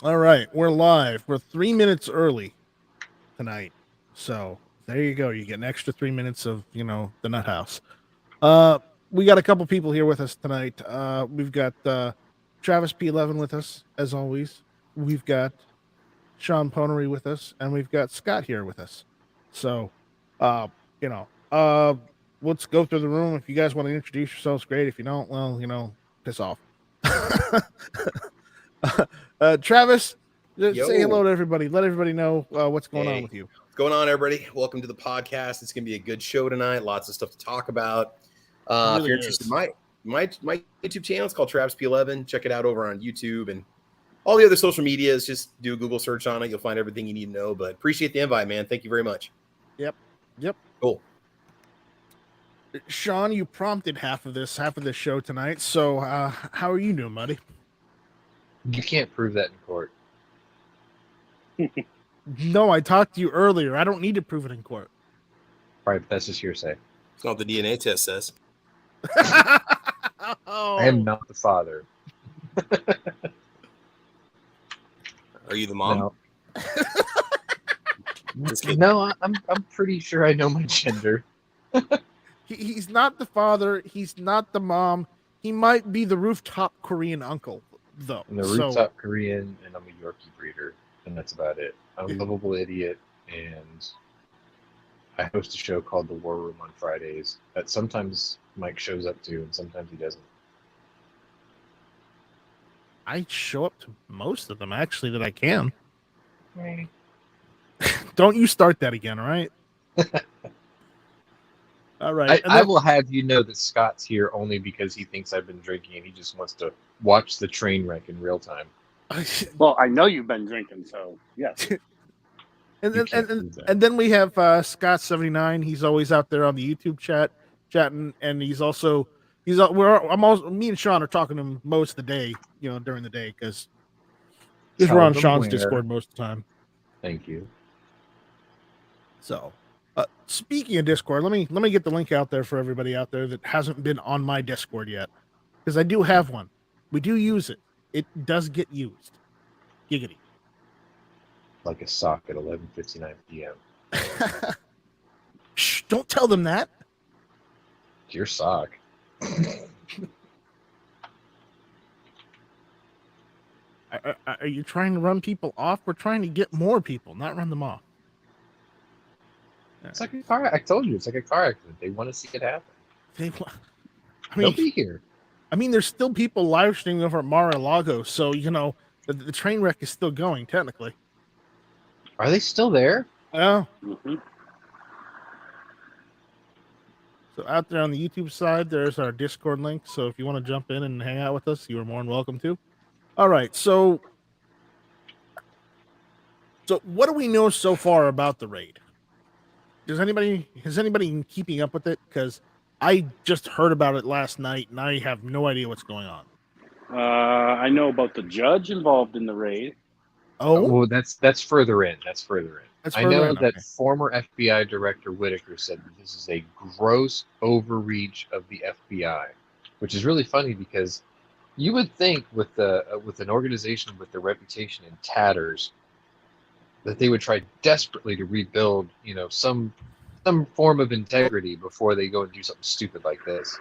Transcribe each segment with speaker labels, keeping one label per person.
Speaker 1: All right, we're live. We're 3 minutes early tonight, so there you go. You get an extra 3 minutes of the Nut House. Uh, we got a couple people here with us tonight. We've got Travis P11 with us as always. We've got Sean Ponery with us, and we've got Scott here with us. So, uh, you know, uh, let's go through the room. If you guys want to introduce yourselves, great. If you don't, well, piss off. Travis, say
Speaker 2: Yo.
Speaker 1: hello to everybody. Let everybody know what's going on
Speaker 2: Hey,
Speaker 1: with you.
Speaker 2: what's going on, everybody? Welcome to the podcast. It's going to be a good show tonight. Lots of stuff to talk about.
Speaker 1: It
Speaker 2: If
Speaker 1: really
Speaker 2: you're interested,
Speaker 1: is.
Speaker 2: my YouTube channel is called Travis P11. Check it out over on YouTube and all the other social medias. Just do a Google search on it. You'll find everything you need to know. But appreciate the invite, man. Thank you very much.
Speaker 1: Yep.
Speaker 2: Cool.
Speaker 1: Sean, you prompted half of this show tonight. So, how are you doing, buddy?
Speaker 3: You can't prove that in court.
Speaker 1: No, I talked to you earlier. I don't need to prove it in court.
Speaker 3: Right, but that's just hearsay.
Speaker 2: It's not what the DNA test says.
Speaker 1: Oh.
Speaker 3: I am not the father.
Speaker 2: Are you the mom?
Speaker 3: No, I'm pretty sure I know my gender.
Speaker 1: He's not the father. He's not the mom. He might be the rooftop Korean uncle, though.
Speaker 3: I'm the rooftop Korean, and I'm a Yorkie breeder, and that's about it. I'm a lovable idiot, and I host a show called The War Room on Fridays that sometimes Mike shows up to, and sometimes he doesn't.
Speaker 1: I show up to most of them, actually, that I can. Right. Don't you start that again, all right? All right.
Speaker 3: I will have you know that Scott's here only because he thinks I've been drinking, and he just wants to watch the train wreck in real time.
Speaker 4: Well, I know you've been drinking, so yes.
Speaker 1: and then we have Scott79. He's always out there on the YouTube chatting, and me and Sean are talking to him most of the day, during the day, because we're on Sean's Discord most of the time.
Speaker 3: Thank you.
Speaker 1: So, speaking of Discord, let me get the link out there for everybody out there that hasn't been on my Discord yet, because I do have one. We do use it. It does get used. Giggity.
Speaker 3: Like a sock at 11:59 p.m.
Speaker 1: Shh! Don't tell them that.
Speaker 3: It's your sock.
Speaker 1: Are you trying to run people off? We're trying to get more people, not run them off.
Speaker 3: It's like a car. I told you, it's like a car accident. They want to see it happen.
Speaker 1: They'll
Speaker 3: be here.
Speaker 1: I mean, there's still people live streaming over at Mar-a-Lago, so the train wreck is still going technically.
Speaker 3: Are they still there?
Speaker 1: Yeah.
Speaker 4: Mm-hmm.
Speaker 1: So out there on the YouTube side, there's our Discord link. So if you want to jump in and hang out with us, you are more than welcome to. All right. So what do we know so far about the raid? Has anybody been keeping up with it? Because I just heard about it last night, and I have no idea what's going on.
Speaker 4: I know about the judge involved in the raid.
Speaker 1: Oh,
Speaker 3: well, that's further in. I know that
Speaker 1: okay.
Speaker 3: Former FBI Director Whitaker said that this is a gross overreach of the FBI, which is really funny because you would think with an organization with their reputation in tatters that they would try desperately to rebuild, some form of integrity before they go and do something stupid like this.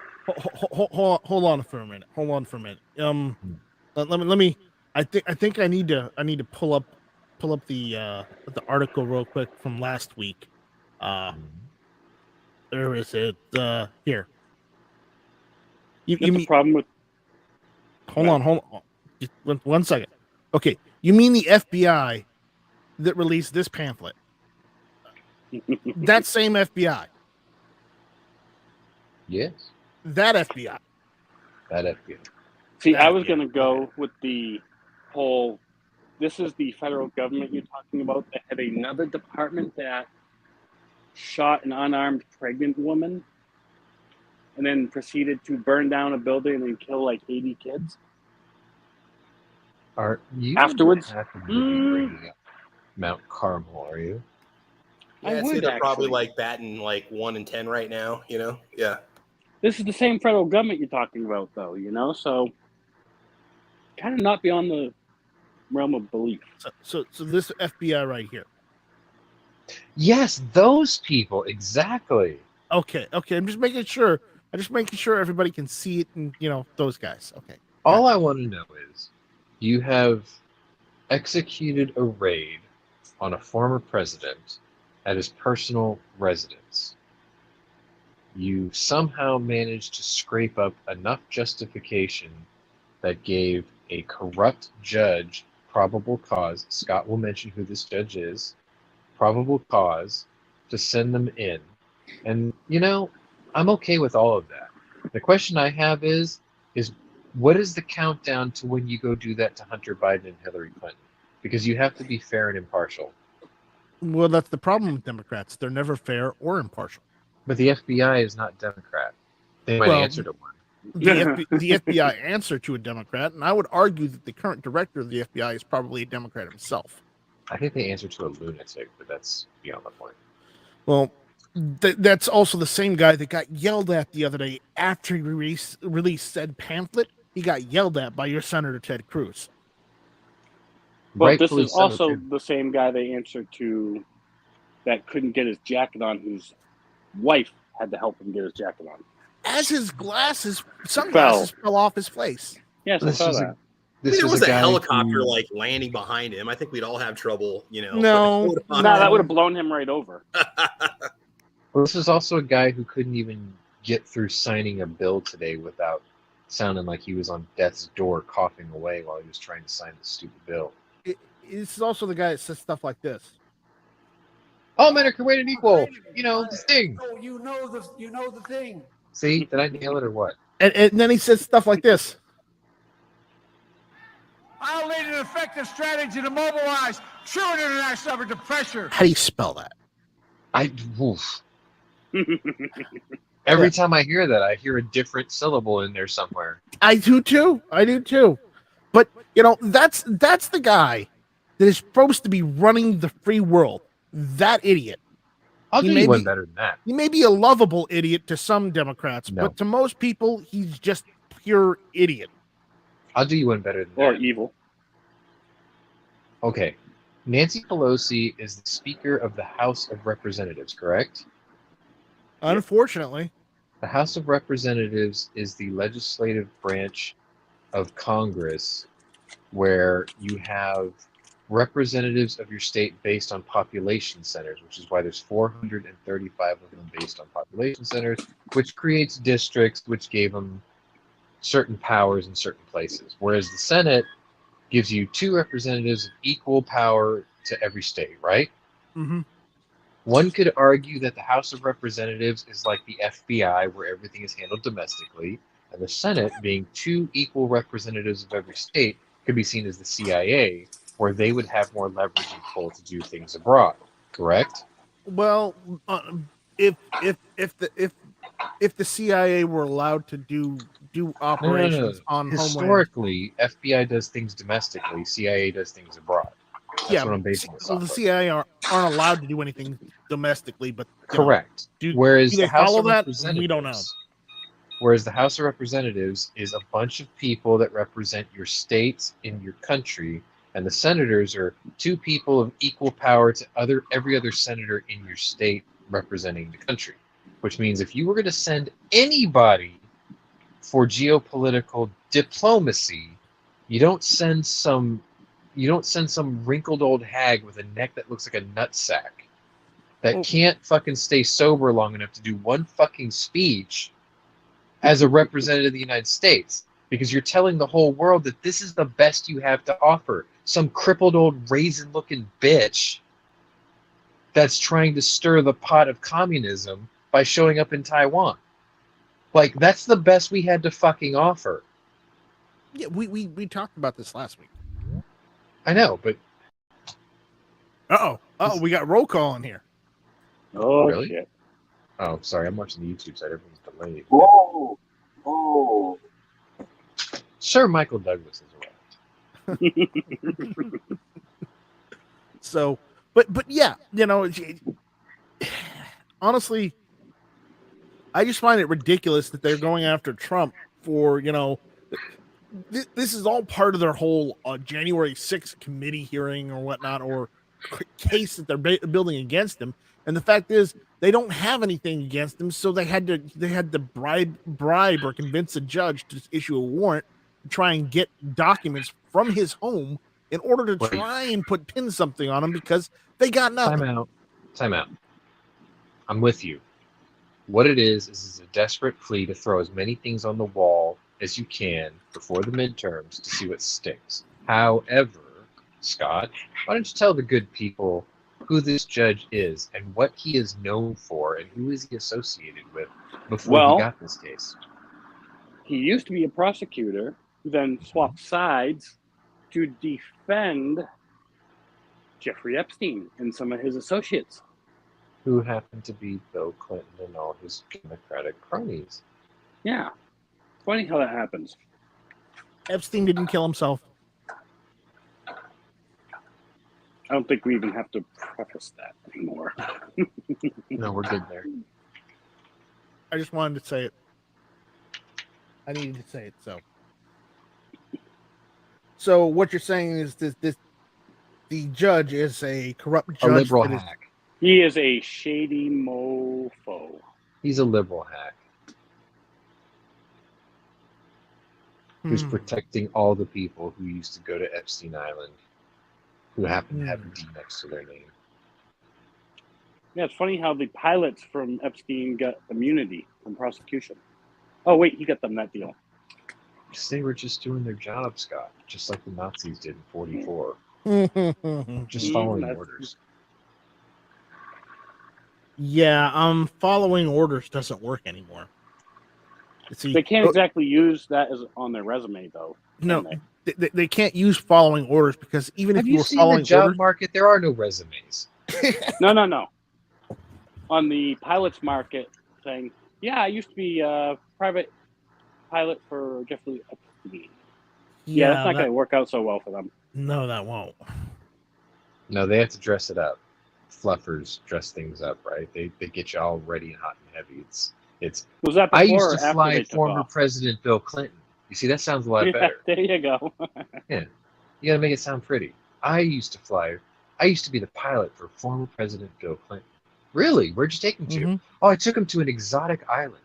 Speaker 1: Hold on for a minute. Let me. I think I need to pull up the article real quick from last week. There is it. Here. You mean
Speaker 4: problem with?
Speaker 1: Hold on. Just 1 second. Okay, you mean the FBI that released this pamphlet? That same FBI.
Speaker 3: Yes.
Speaker 1: That FBI.
Speaker 4: See, I was going to go with the whole. This is the federal government you're talking about. They had another department that shot an unarmed pregnant woman and then proceeded to burn down a building and then kill like 80 kids.
Speaker 3: Are you
Speaker 4: afterwards?
Speaker 3: Have to be bringing up Mount Carmel, are you?
Speaker 2: Yeah, I'd say they're probably like batting like 1 in 10 right now. Yeah.
Speaker 4: This is the same federal government you're talking about, though. So kind of not beyond the realm of belief.
Speaker 1: So this FBI right here.
Speaker 3: Yes, those people exactly.
Speaker 1: Okay. I'm just making sure. Everybody can see it, and those guys. Okay.
Speaker 3: All I want to know is, you have executed a raid on a former president at his personal residence. You somehow managed to scrape up enough justification that gave a corrupt judge probable cause. Scott will mention who this judge is. Probable cause to send them in. And, I'm okay with all of that. The question I have is what is the countdown to when you go do that to Hunter Biden and Hillary Clinton? Because you have to be fair and impartial.
Speaker 1: Well, that's the problem with Democrats. They're never fair or impartial.
Speaker 3: But the FBI is not Democrat. They might answer to one.
Speaker 1: The FBI answer to a Democrat, and I would argue that the current director of the FBI is probably a Democrat himself.
Speaker 3: I think they answer to a lunatic, but that's beyond the point.
Speaker 1: Well, that's also the same guy that got yelled at the other day after he released said pamphlet. He got yelled at by your Senator Ted Cruz.
Speaker 4: But this is also the same guy they answered to that couldn't get his jacket on, whose wife had to help him get his jacket on.
Speaker 1: As his sunglasses fell off his face.
Speaker 4: Yes, I saw that.
Speaker 2: There was a helicopter landing behind him. I think we'd all have trouble,
Speaker 1: No,
Speaker 4: that would have blown him right over.
Speaker 3: Well, this is also a guy who couldn't even get through signing a bill today without sounding like he was on death's door coughing away while he was trying to sign the stupid bill.
Speaker 1: This is also the guy that says stuff like this.
Speaker 3: All men are created equal. The thing.
Speaker 5: Oh, you know the thing.
Speaker 3: See, did I nail it or what?
Speaker 1: And then he says stuff like this.
Speaker 5: I'll lead an effective strategy to mobilize true international effort to pressure.
Speaker 1: How do you spell that?
Speaker 3: Every time I hear that, I hear a different syllable in there somewhere.
Speaker 1: I do too. But that's the guy that is supposed to be running the free world. That idiot.
Speaker 3: I'll do you one better than that.
Speaker 1: He may be a lovable idiot to some Democrats, but to most people, he's just pure idiot.
Speaker 3: I'll do you one better than that.
Speaker 4: Or evil.
Speaker 3: Okay. Nancy Pelosi is the Speaker of the House of Representatives, correct?
Speaker 1: Unfortunately.
Speaker 3: The House of Representatives is the legislative branch of Congress where you have representatives of your state based on population centers, which is why there's 435 of them based on population centers, which creates districts, which gave them certain powers in certain places. Whereas the Senate gives you 2 representatives of equal power to every state, right?
Speaker 1: Mm-hmm.
Speaker 3: One could argue that the House of Representatives is like the FBI, where everything is handled domestically, and the Senate, being 2 equal representatives of every state, could be seen as the CIA, where they would have more leverage and pull to do things abroad. Correct?
Speaker 1: Well, if the CIA were allowed to do operations on
Speaker 3: historically, homeland. FBI does things domestically, CIA does things abroad. That's what I'm basing this
Speaker 1: off
Speaker 3: of.
Speaker 1: The CIA aren't allowed to do anything domestically, but
Speaker 3: correct.
Speaker 1: Whereas
Speaker 3: the House of
Speaker 1: Representatives, we don't know.
Speaker 3: Whereas the House of Representatives is a bunch of people that represent your states in your country, and the senators are 2 people of equal power to every other senator in your state representing the country. Which means if you were going to send anybody for geopolitical diplomacy, you don't send some wrinkled old hag with a neck that looks like a nutsack that can't fucking stay sober long enough to do one fucking speech as a representative of the United States, because you're telling the whole world that this is the best you have to offer. Some crippled old raisin-looking bitch that's trying to stir the pot of communism by showing up in Taiwan. Like, that's the best we had to fucking offer.
Speaker 1: Yeah, we talked about this last week.
Speaker 3: I know, but...
Speaker 1: we got roll call in here.
Speaker 4: Oh,
Speaker 3: really?
Speaker 4: Shit.
Speaker 3: Oh, sorry, I'm watching the YouTube side. Everything's delayed.
Speaker 5: Whoa! Oh.
Speaker 3: Sir Michael Douglas is around.
Speaker 1: So, but yeah, honestly, I just find it ridiculous that they're going after Trump for, this is all part of their whole January 6th committee hearing or whatnot, or case that they're building against him. And the fact is, they don't have anything against him, so they had to bribe or convince a judge to issue a warrant to try and get documents from his home in order to try and pin something on him because they got nothing.
Speaker 3: Time out. I'm with you. What it is a desperate plea to throw as many things on the wall as you can before the midterms to see what sticks. However, Scott, why don't you tell the good people who this judge is and what he is known for and who is he associated with before he got this case?
Speaker 4: He used to be a prosecutor who then swapped sides to defend Jeffrey Epstein and some of his associates.
Speaker 3: Who happened to be Bill Clinton and all his Democratic cronies.
Speaker 4: Yeah. Funny how that happens.
Speaker 1: Epstein didn't kill himself.
Speaker 4: I don't think we even have to preface that anymore.
Speaker 3: No, we're good there.
Speaker 1: I just wanted to say it. I needed to say it. So what you're saying is this the judge is a corrupt judge.
Speaker 3: A liberal hack.
Speaker 4: He is a shady mofo.
Speaker 3: He's a liberal hack. Who's protecting all the people who used to go to Epstein Island, who happen to have a D next to their name.
Speaker 4: Yeah, it's funny how the pilots from Epstein got immunity from prosecution. Oh, wait, he got them that deal.
Speaker 3: Because they were just doing their job, Scott, just like the Nazis did in 44. Just following orders.
Speaker 1: Yeah, following orders doesn't work anymore. See,
Speaker 4: they can't exactly use that as on their resume, though.
Speaker 1: No, they can't use following orders because even if you were following
Speaker 3: the job
Speaker 1: orders,
Speaker 3: market, there are no resumes.
Speaker 4: No. On the pilots market, saying, "Yeah, I used to be a private pilot for Jeffrey Epstein." Yeah, that's not going to work out so well for them.
Speaker 1: No, that won't.
Speaker 3: No, they have to dress it up. Fluffers dress things up, right? They get you all ready and hot and heavy.
Speaker 4: Was that before
Speaker 3: I used
Speaker 4: or
Speaker 3: to
Speaker 4: after
Speaker 3: fly
Speaker 4: they took
Speaker 3: former
Speaker 4: off?
Speaker 3: President Bill Clinton. You see, that sounds a lot better.
Speaker 4: There you go.
Speaker 3: Yeah, you got to make it sound pretty. I used to be the pilot for former President Bill Clinton. Really? Where'd you take him to? Oh, I took him to an exotic island.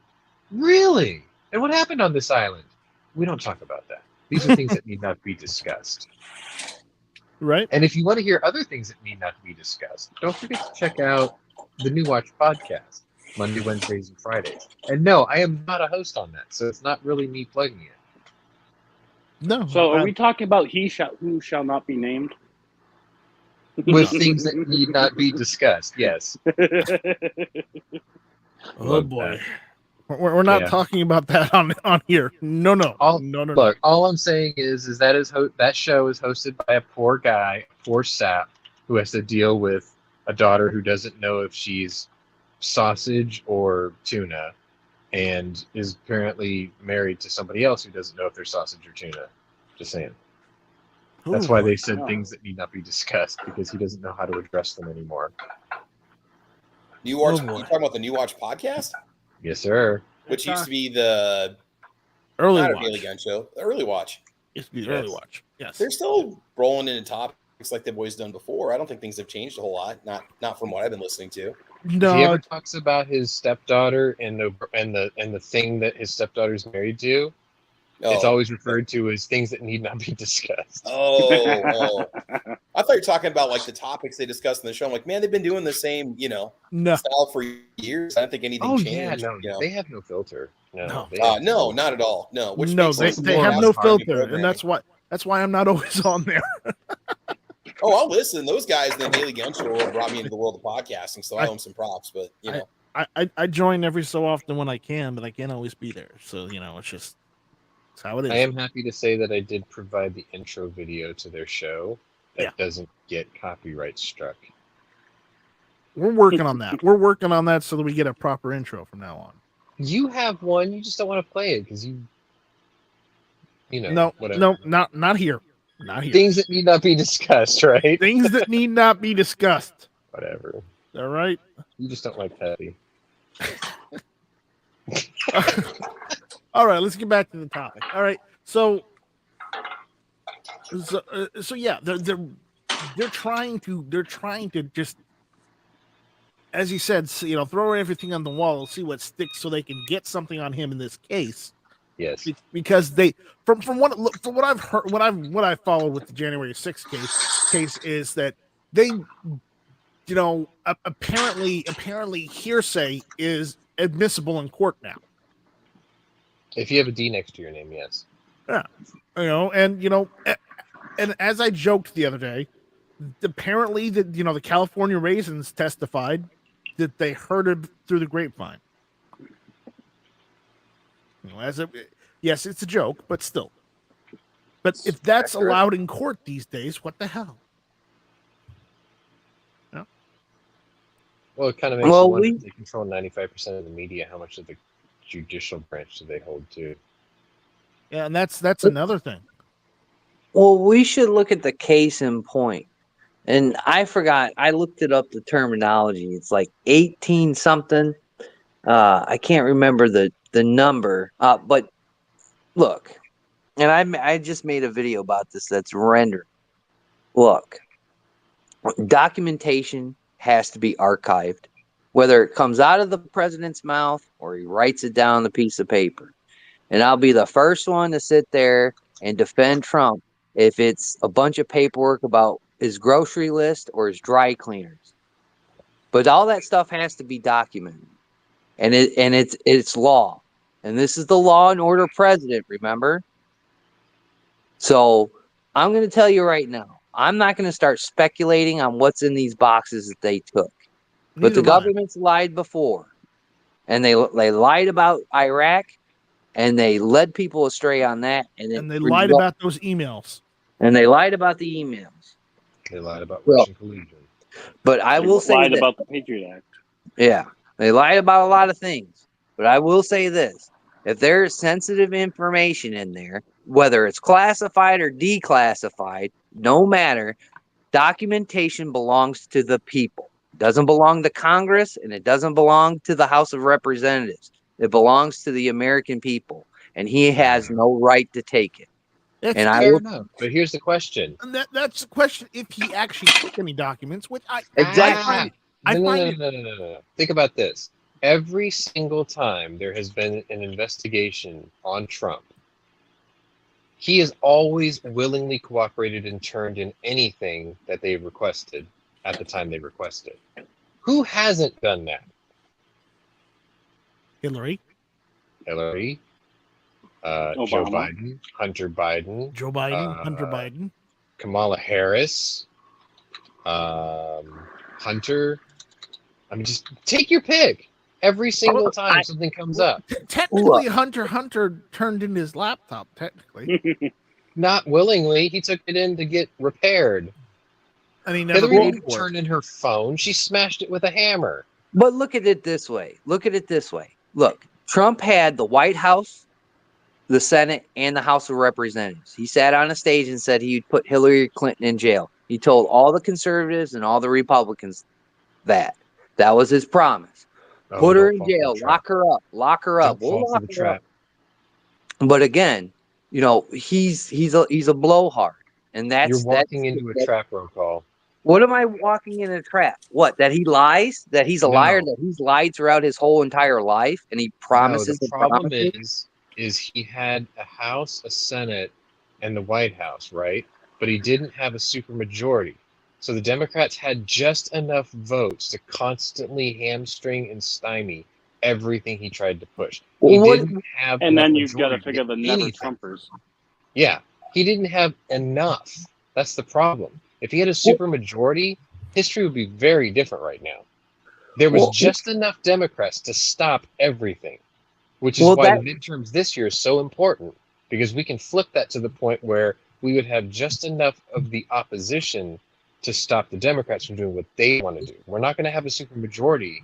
Speaker 3: Really? And what happened on this island? We don't talk about that. These are things that need not be discussed.
Speaker 1: Right.
Speaker 3: And if you want to hear other things that need not be discussed, don't forget to check out the New Watch podcast, Monday, Wednesdays, and Fridays. And no, I am not a host on that, so it's not really me plugging it.
Speaker 1: No.
Speaker 4: So are we talking about who shall not be named?
Speaker 3: With things that need not be discussed, yes.
Speaker 1: Oh boy. We're not talking about that on here. No.
Speaker 3: Look, all I'm saying is that that show is hosted by a poor guy, poor sap, who has to deal with a daughter who doesn't know if she's sausage or tuna, and is apparently married to somebody else who doesn't know if they're sausage or tuna. Just saying. That's why they said things that need not be discussed, because he doesn't know how to address them anymore.
Speaker 2: You talking about the New Watch podcast?
Speaker 3: Yes, sir.
Speaker 2: Which used to be the
Speaker 1: Early Watch.
Speaker 2: Daily Gun Show. The Early Watch.
Speaker 1: Used to be the Early Watch. Yes.
Speaker 2: They're still rolling into topics like they've always done before. I don't think things have changed a whole lot. Not from what I've been listening to.
Speaker 1: No.
Speaker 3: If he ever talks about his stepdaughter and the thing that his stepdaughter's married to, it's always referred to as things that need not be discussed.
Speaker 2: Oh. I thought you were talking about like the topics they discussed in the show. I'm like, man, they've been doing the same, style for years. I don't think anything changed.
Speaker 3: They have no filter.
Speaker 2: No, not at all. No,
Speaker 1: they have no filter, and that's why I'm not always on there.
Speaker 2: Oh, I'll listen. Those guys in the Daily Gun Show brought me into the world of podcasting, so I owe them some props. But
Speaker 1: I join every so often when I can, but I can't always be there. So it's just. That's how it is.
Speaker 3: I am happy to say that I did provide the intro video to their show that doesn't get copyright struck.
Speaker 1: We're working on that. We're working on that so that we get a proper intro from now on.
Speaker 3: You have one. You just don't want to play it because whatever.
Speaker 1: No, not here. Not here.
Speaker 3: Things that need not be discussed, right?
Speaker 1: Things that need not be discussed.
Speaker 3: Whatever.
Speaker 1: All right.
Speaker 3: You just don't like Peppy.
Speaker 1: All right, let's get back to the topic. All right, so So yeah, they're trying to just, as you said, throw everything on the wall, see what sticks, so they can get something on him in this case.
Speaker 3: Yes.
Speaker 1: Because they, from what I've heard, what I followed with the January 6th case is that they, apparently hearsay is admissible in court now.
Speaker 3: If you have a D next to your name, yes.
Speaker 1: Yeah, and as I joked the other day, apparently the California Raisins testified that they heard it through the grapevine. Yes, it's a joke, but still. But if that's allowed in court these days, what the hell? Yeah.
Speaker 3: Well, it kind of makes you wonder if they control 95% of the media, how much of the judicial branch do they hold to?
Speaker 1: Yeah, and that's another thing.
Speaker 6: Well, we should look at the case in point. And I forgot, I looked it up, the terminology. It's like 18 something. I can't remember the number. But look, and I just made a video about this that's rendered. Look, documentation has to be archived, whether it comes out of the president's mouth or he writes it down on a piece of paper. And I'll be the first one to sit there and defend Trump if it's a bunch of paperwork about his grocery list or his dry cleaners. But all that stuff has to be documented. And it's law. And this is the law and order president, remember? So I'm going to tell you right now, I'm not going to start speculating on what's in these boxes that they took. But the government's lied before. And they lied about Iraq, and they led people astray on that. And
Speaker 1: they lied about those emails.
Speaker 6: And they lied about the emails.
Speaker 3: They lied about Russian collusion.
Speaker 6: But I will say
Speaker 4: lied about the Patriot Act.
Speaker 6: Yeah, they lied about a lot of things. But I will say this. If there is sensitive information in there, whether it's classified or declassified, no matter, documentation belongs to the people. It doesn't belong to Congress, and it doesn't belong to the House of Representatives. It belongs to the American people, and he has no right to take it.
Speaker 1: That's
Speaker 3: fair enough. But here's the question.
Speaker 1: And that's the question. If he actually took any documents, which I
Speaker 3: No. Think about this. Every single time there has been an investigation on Trump, he has always willingly cooperated and turned in anything that they requested at the time they requested. Who hasn't done that?
Speaker 1: Hillary,
Speaker 3: Joe Biden, Hunter Biden,
Speaker 1: Hunter Biden,
Speaker 3: Kamala Harris, Hunter. I mean, just take your pick. Every single time something comes up.
Speaker 1: Technically, Hunter turned in his laptop. Technically,
Speaker 3: not willingly. He took it in to get repaired.
Speaker 1: And he never
Speaker 3: Hillary didn't turn in her phone. She smashed it with a hammer.
Speaker 6: But look at it this way. Look, Trump had the White House, the Senate, and the House of Representatives. He sat on a stage and said he'd put Hillary Clinton in jail. He told all the conservatives and all the Republicans that was his promise. Put her in jail, lock her up. We'll lock her up. But again, he's a blowhard, and
Speaker 3: you're walking into a trap, Rocall.
Speaker 6: What am I walking in a trap? What? That he lies? That he's a liar? That he's lied throughout his whole entire life, and he promises?
Speaker 3: The problem is he had a House, a Senate, and the White House, right? But he didn't have a supermajority. So the Democrats had just enough votes to constantly hamstring and stymie everything he tried to push. He didn't have
Speaker 4: and then you've got to
Speaker 3: majority
Speaker 4: figure the
Speaker 3: get
Speaker 4: never Trumpers.
Speaker 3: Yeah, he didn't have enough. That's the problem. If he had a supermajority, history would be very different right now. There was just enough Democrats to stop everything, which is why the midterms this year is so important, because we can flip that to the point where we would have just enough of the opposition to stop the Democrats from doing what they want to do. We're not going to have a supermajority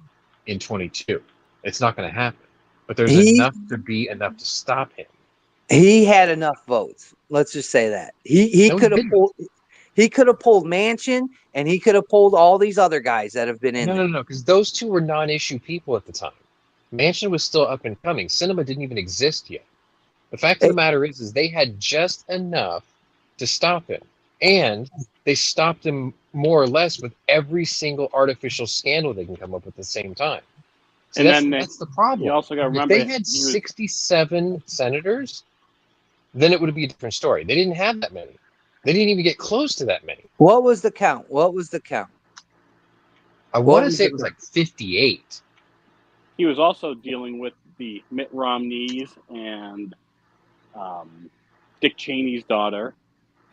Speaker 3: in 22. It's not going to happen. But there's enough to be enough to stop him.
Speaker 6: He had enough votes. Let's just say that. He could have pulled Manchin, and he could have pulled all these other guys that have been in.
Speaker 3: No, because those two were non-issue people at the time. Manchin was still up and coming. Cinema didn't even exist yet. The fact of the matter is they had just enough to stop him. And they stopped him more or less with every single artificial scandal they can come up with at the same time. So
Speaker 4: And
Speaker 3: that's the problem.
Speaker 4: You also got to
Speaker 3: If
Speaker 4: remember
Speaker 3: they had 67 senators, then it would be a different story. They didn't have that many. They didn't even get close to that many.
Speaker 6: What was the count? What was the count?
Speaker 3: I want to say it was like 58.
Speaker 4: he was also dealing with the Mitt Romneys and Dick Cheney's daughter.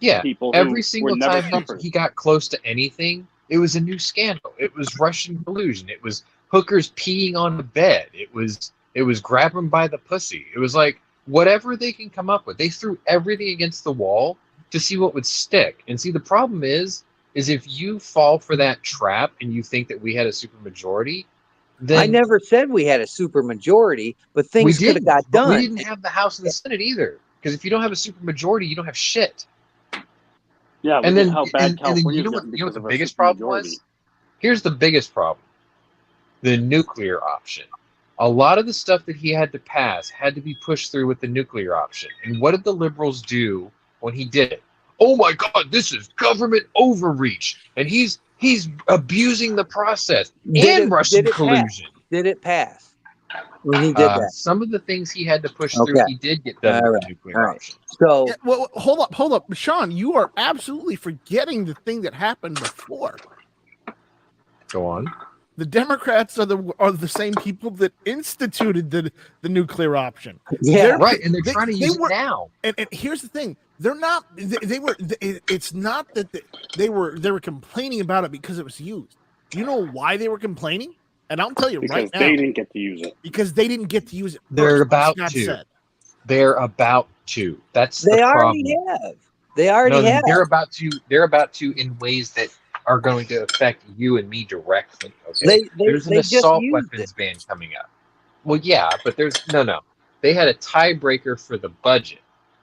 Speaker 3: Yeah,
Speaker 4: People
Speaker 3: every
Speaker 4: who
Speaker 3: single
Speaker 4: were never
Speaker 3: time
Speaker 4: covered.
Speaker 3: he got close to anything, it was a new scandal. It was Russian collusion. It was hookers peeing on the bed. It was grab 'em by the pussy. It was like whatever they can come up with. They threw everything against the wall to see what would stick. And see, the problem is if you fall for that trap and you think that we had a supermajority, then
Speaker 6: I never said we had a super majority, but things could have got
Speaker 3: but
Speaker 6: done.
Speaker 3: we didn't have the House and the Senate either. Because if you don't have a supermajority, you don't have shit.
Speaker 4: Yeah,
Speaker 3: And then,
Speaker 4: how bad
Speaker 3: and then
Speaker 4: California's
Speaker 3: you know
Speaker 4: getting
Speaker 3: what the
Speaker 4: because of a
Speaker 3: biggest problem
Speaker 4: supermajority.
Speaker 3: was? Here's the biggest problem. The nuclear option. A lot of the stuff that he had to pass had to be pushed through with the nuclear option. And what did the liberals do when he did it? Oh my God, this is government overreach. And he's abusing the process. And Russian collusion.
Speaker 6: Did it pass when he did that?
Speaker 3: Some of the things he had to push
Speaker 6: Okay.
Speaker 3: through, he did get done
Speaker 6: All
Speaker 3: with
Speaker 6: right.
Speaker 3: the nuclear
Speaker 6: All right.
Speaker 3: option.
Speaker 6: So
Speaker 1: Yeah, well, hold up, Sean. You are absolutely forgetting the thing that happened before.
Speaker 3: Go on.
Speaker 1: The Democrats are the same people that instituted the nuclear option.
Speaker 6: yeah,
Speaker 3: Right, and they're trying to use it
Speaker 1: were,
Speaker 3: now.
Speaker 1: And here's the thing: they're not. They were. It's not that they were complaining about it because it was used. Do you know why they were complaining? And I'll tell you
Speaker 4: Because
Speaker 1: right now.
Speaker 4: they didn't get to use it.
Speaker 1: Because they didn't get to use it.
Speaker 3: They're
Speaker 1: first,
Speaker 3: about
Speaker 1: Scott
Speaker 3: to.
Speaker 1: said.
Speaker 3: They're about to. That's
Speaker 6: they
Speaker 3: the
Speaker 6: already
Speaker 3: problem.
Speaker 6: have. They already have.
Speaker 3: They're about to. They're about to in ways that are going to affect you and me directly. Okay. There's an assault weapons ban coming up. Well, yeah, but there's no. They had a tiebreaker for the budget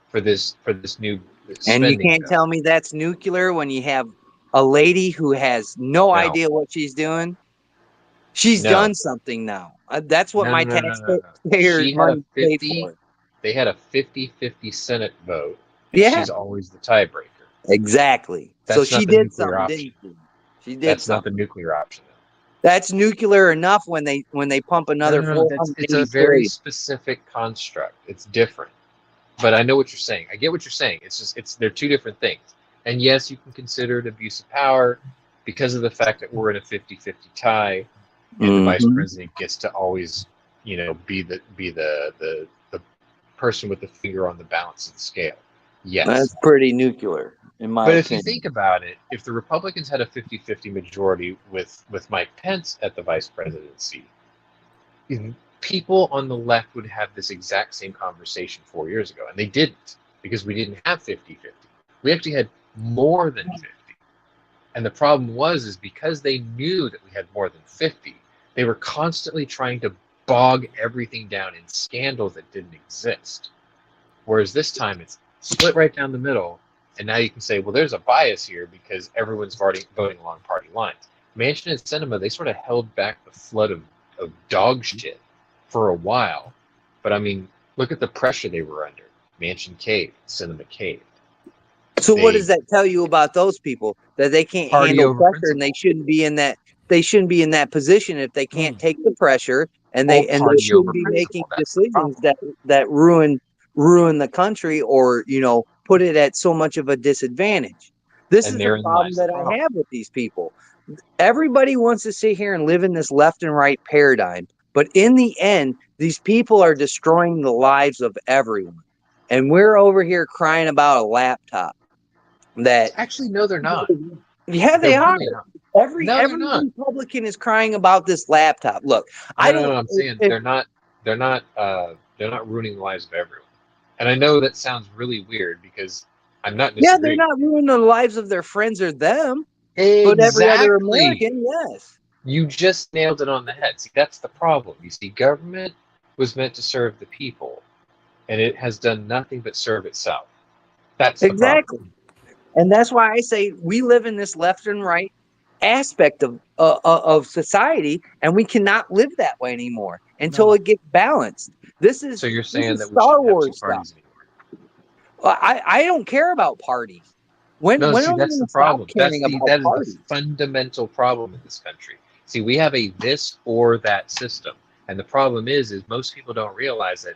Speaker 3: for this new.
Speaker 6: And you can't tell me that's nuclear when you have a lady who has no idea what she's doing. She's done something now. That's what my taxpayers' money paid for.
Speaker 3: They had a 50-50 Senate vote.
Speaker 6: Yeah.
Speaker 3: She's always the tiebreaker.
Speaker 6: Exactly.
Speaker 3: That's
Speaker 6: so she did something, didn't she? She did
Speaker 3: That's
Speaker 6: something.
Speaker 3: not the nuclear option.
Speaker 6: That's nuclear enough when they pump another 400.
Speaker 3: It's a very specific construct. It's different. But I know what you're saying. I get what you're saying. They're two different things. And yes, you can consider it abuse of power because of the fact that we're in a 50-50 tie, and the vice president gets to always, be the person with the finger on the balance of the scale. Yes.
Speaker 6: That's pretty nuclear, in my opinion.
Speaker 3: But if you think about it, if the Republicans had a 50-50 majority with Mike Pence at the vice presidency, people on the left would have this exact same conversation 4 years ago. And they didn't, because we didn't have 50-50. We actually had more than 50. And the problem is because they knew that we had more than 50, they were constantly trying to bog everything down in scandals that didn't exist. Whereas this time it's split right down the middle. And now you can say, well, there's a bias here because everyone's voting along party lines. Manchin and Sinema, they sort of held back the flood of dog shit for a while. But I mean, look at the pressure they were under. Manchin caved, Sinema caved.
Speaker 6: So what does that tell you about those people? That they can't handle pressure and they shouldn't be in that position if they can't take the pressure and they shouldn't be making decisions that ruin the country or put it at so much of a disadvantage. This is the problem that I have with these people. Everybody wants to sit here and live in this left and right paradigm, but in the end, these people are destroying the lives of everyone. And we're over here crying about a laptop.
Speaker 3: Actually, no, they're not.
Speaker 6: Yeah, they are.
Speaker 3: Really not.
Speaker 6: Every Republican is crying about this laptop. Look,
Speaker 3: I'm saying they're not ruining the lives of everyone. And I know that sounds really weird because I'm not disagreeing.
Speaker 6: Yeah, they're not ruining the lives of their friends or them.
Speaker 3: Exactly.
Speaker 6: But every other American, yes.
Speaker 3: You just nailed it on the head. See, that's the problem. You see, government was meant to serve the people, and it has done nothing but serve itself. That's the problem.
Speaker 6: And that's why I say we live in this left and right aspect of society, and we cannot live that way anymore until it gets balanced. So
Speaker 3: you're saying that
Speaker 6: Star Wars
Speaker 3: parties
Speaker 6: stuff. I don't care about parties. When
Speaker 3: No,
Speaker 6: when
Speaker 3: see,
Speaker 6: are we
Speaker 3: that's
Speaker 6: going
Speaker 3: the
Speaker 6: to stop
Speaker 3: problem.
Speaker 6: caring
Speaker 3: That
Speaker 6: about
Speaker 3: is the
Speaker 6: parties?
Speaker 3: fundamental problem in this country. See, we have a this or that system, and the problem is most people don't realize that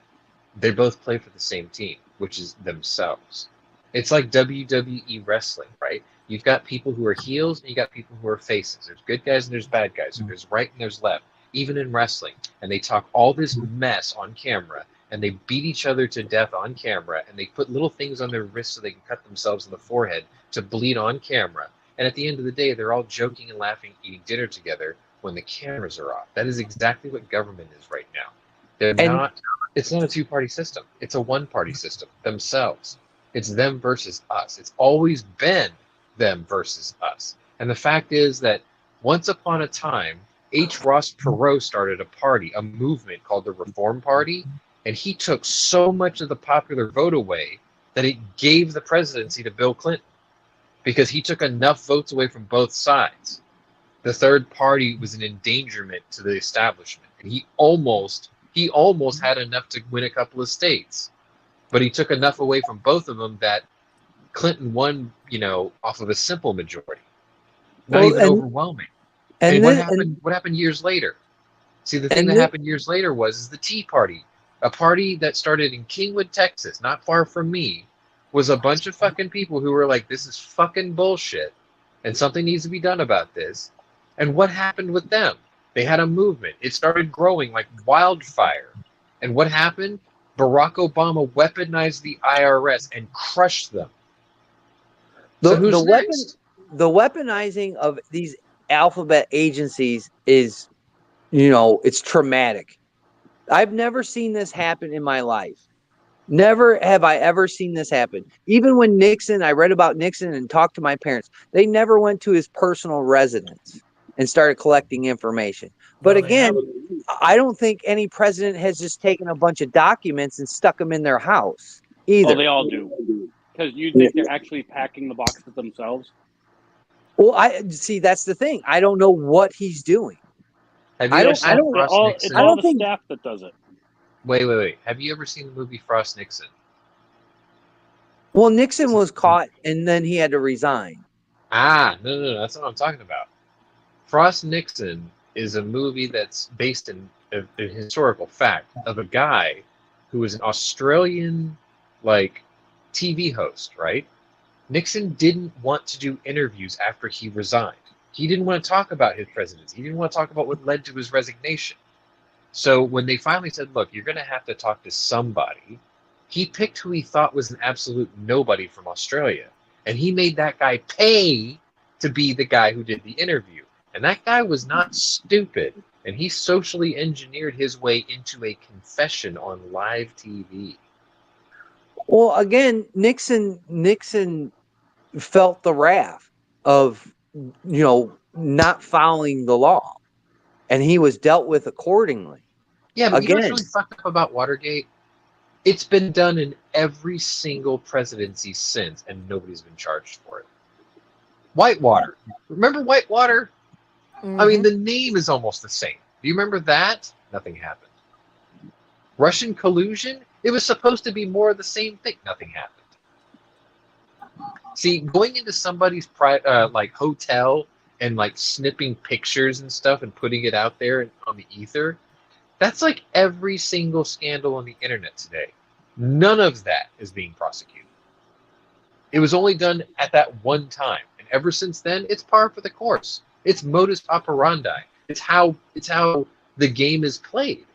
Speaker 3: they both play for the same team, which is themselves. It's like WWE wrestling, right? You've got people who are heels and you got people who are faces. There's good guys and there's bad guys. Or there's right and there's left. Even in wrestling, and they talk all this mess on camera, and they beat each other to death on camera, and they put little things on their wrists so they can cut themselves in the forehead to bleed on camera. And at the end of the day, they're all joking and laughing, eating dinner together when the cameras are off. That is exactly what government is right now. They're
Speaker 6: And
Speaker 3: not. It's not a two-party system. It's a one-party system. Themselves. It's them versus us. It's always been them versus us. And the fact is that once upon a time, H. Ross Perot started a party, a movement called the Reform Party, and he took so much of the popular vote away that it gave the presidency to Bill Clinton because he took enough votes away from both sides. The third party was an endangerment to the establishment, and he almost had enough to win a couple of states, but he took enough away from both of them that Clinton won, off of a simple majority, not even overwhelming. And what happened? What happened years later? See, the thing that happened years later was the Tea Party, a party that started in Kingwood, Texas, not far from me, was a bunch of fucking people who were like, "This is fucking bullshit, and something needs to be done about this." And what happened with them? They had a movement. It started growing like wildfire. And what happened? Barack Obama weaponized the IRS and crushed them. So who's next?
Speaker 6: The weaponizing of these alphabet agencies is, it's traumatic. I've never seen this happen in my life. Never have I ever seen this happen. Even when Nixon, I read about Nixon and talked to my parents. They never went to his personal residence and started collecting information. But again, I don't think any president has just taken a bunch of documents and stuck them in their house either.
Speaker 4: Oh, they all do. Because you think they're actually packing the boxes themselves?
Speaker 6: Well, I see. That's the thing. I don't know what he's doing.
Speaker 3: Have you ever seen Frost Nixon?
Speaker 4: It's all the staff that does it.
Speaker 3: Wait. Have you ever seen the movie Frost Nixon?
Speaker 6: Well, Nixon was caught and then he had to resign.
Speaker 3: No. That's what I'm talking about. Frost Nixon is a movie that's based in a historical fact of a guy who was an Australian, TV host, right? Nixon didn't want to do interviews after he resigned. He didn't want to talk about his presidency. He didn't want to talk about what led to his resignation. So when they finally said, "Look, you're going to have to talk to somebody," he picked who he thought was an absolute nobody from Australia. And he made that guy pay to be the guy who did the interview. And that guy was not stupid. And he socially engineered his way into a confession on live TV.
Speaker 6: Well, again, Nixon felt the wrath of, not following the law. And he was dealt with accordingly.
Speaker 3: Yeah, but you know what's really fucked up about Watergate? It's been done in every single presidency since, and nobody's been charged for it. Whitewater. Remember Whitewater? Mm-hmm. I mean, the name is almost the same. Do you remember that? Nothing happened. Russian collusion? It was supposed to be more of the same thing. Nothing happened. See, going into somebody's hotel and snipping pictures and stuff and putting it out there on the ether, that's like every single scandal on the internet today. None of that is being prosecuted. It was only done at that one time, and ever since then, it's par for the course. It's modus operandi. It's how the game is played,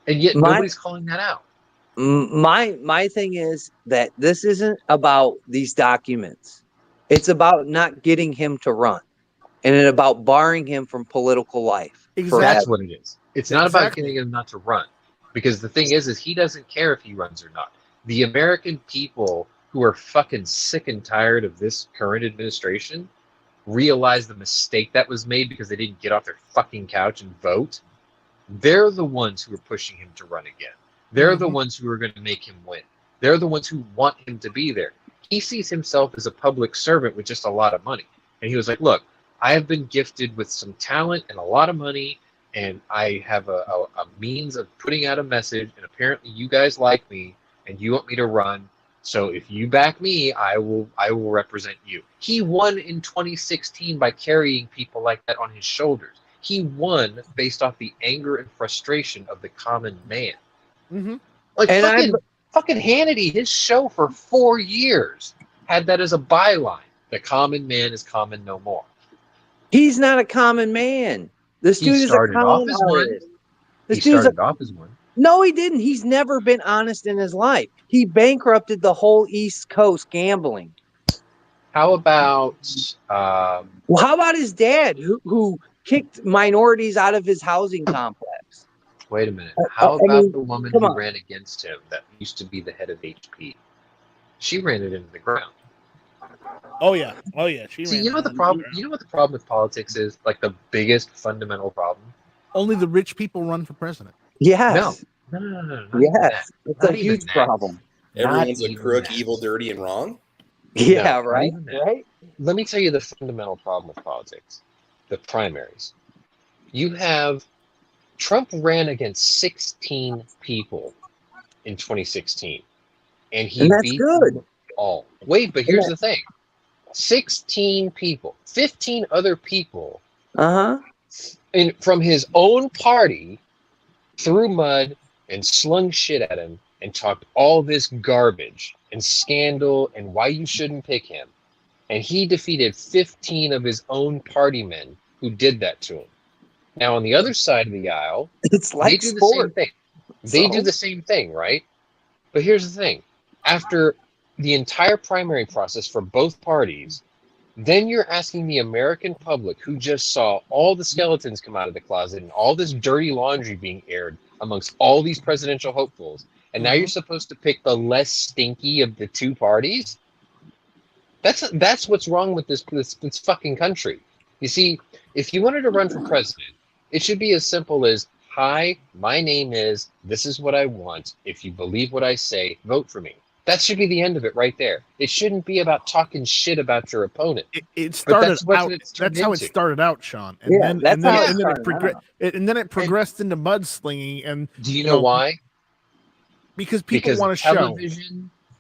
Speaker 3: and yet nobody's calling that out.
Speaker 6: My thing is that this isn't about these documents. It's about not getting him to run, and it's about barring him from political life.
Speaker 3: Exactly. That's what it is. It's not about getting him not to run, because the thing is he doesn't care if he runs or not. The American people who are fucking sick and tired of this current administration realize the mistake that was made because they didn't get off their fucking couch and vote. They're the ones who are pushing him to run again. They're the ones who are going to make him win. They're the ones who want him to be there. He sees himself as a public servant with just a lot of money. And he was like, "Look, I have been gifted with some talent and a lot of money, and I have a means of putting out a message, and apparently you guys like me, and you want me to run. So if you back me, I will represent you. He won in 2016 by carrying people like that on his shoulders. He won based off the anger and frustration of the common man.
Speaker 1: Mm-hmm.
Speaker 3: Like
Speaker 6: And
Speaker 3: fucking Hannity, his show for 4 years had that as a byline. The common man is common no more.
Speaker 6: He's not a common man. This
Speaker 3: He
Speaker 6: dude is a
Speaker 3: started off
Speaker 6: con
Speaker 3: as one.
Speaker 6: artist.
Speaker 3: He started off as one.
Speaker 6: No, he didn't. He's never been honest in his life. He bankrupted the whole East Coast gambling.
Speaker 3: How about
Speaker 6: Well, how about his dad who kicked minorities out of his housing complex?
Speaker 3: wait a minute. How about the woman
Speaker 6: come
Speaker 3: who
Speaker 6: on.
Speaker 3: ran against him that used to be the head of HP? She ran it into the ground.
Speaker 1: Oh yeah. She
Speaker 3: See,
Speaker 1: ran
Speaker 3: you know what the
Speaker 1: down
Speaker 3: problem?
Speaker 1: ground.
Speaker 3: You know what the problem with politics is? Like the biggest fundamental problem.
Speaker 1: Only the rich people run for president.
Speaker 6: Yes.
Speaker 3: No. Not even
Speaker 6: Yes.
Speaker 3: that.
Speaker 6: It's
Speaker 3: Not
Speaker 6: a
Speaker 3: even
Speaker 6: huge
Speaker 3: that.
Speaker 6: problem.
Speaker 2: Everyone's a
Speaker 3: even
Speaker 2: crook,
Speaker 3: that.
Speaker 2: evil, dirty, and wrong.
Speaker 6: Yeah,
Speaker 3: not
Speaker 6: right.
Speaker 3: even that.
Speaker 6: Right.
Speaker 3: Let me tell you the fundamental problem with politics. The primaries. You have Trump ran against 16 people in 2016, and he
Speaker 6: And that's
Speaker 3: beat
Speaker 6: good.
Speaker 3: them all. Wait, but here's the thing. 16 people, 15 other people from his own party threw mud and slung shit at him and talked all this garbage and scandal and why you shouldn't pick him. And he defeated 15 of his own party men who did that to him. Now, on the other side of the aisle,
Speaker 6: It's like
Speaker 3: they do
Speaker 6: sport.
Speaker 3: the same thing. They do the same thing, right? But here's the thing. After the entire primary process for both parties, then you're asking the American public who just saw all the skeletons come out of the closet and all this dirty laundry being aired amongst all these presidential hopefuls, and now you're supposed to pick the less stinky of the two parties? That's what's wrong with this fucking country. You see, if you wanted to run for president, it should be as simple as, hi, my name is, this is what I want. If you believe what I say, vote for me. That should be the end of it right there. It shouldn't be about talking shit about your opponent.
Speaker 1: It started out.
Speaker 3: That's
Speaker 1: how it started out, Sean. And then it progressed into mudslinging. And
Speaker 3: do you know why?
Speaker 1: Because people want to show.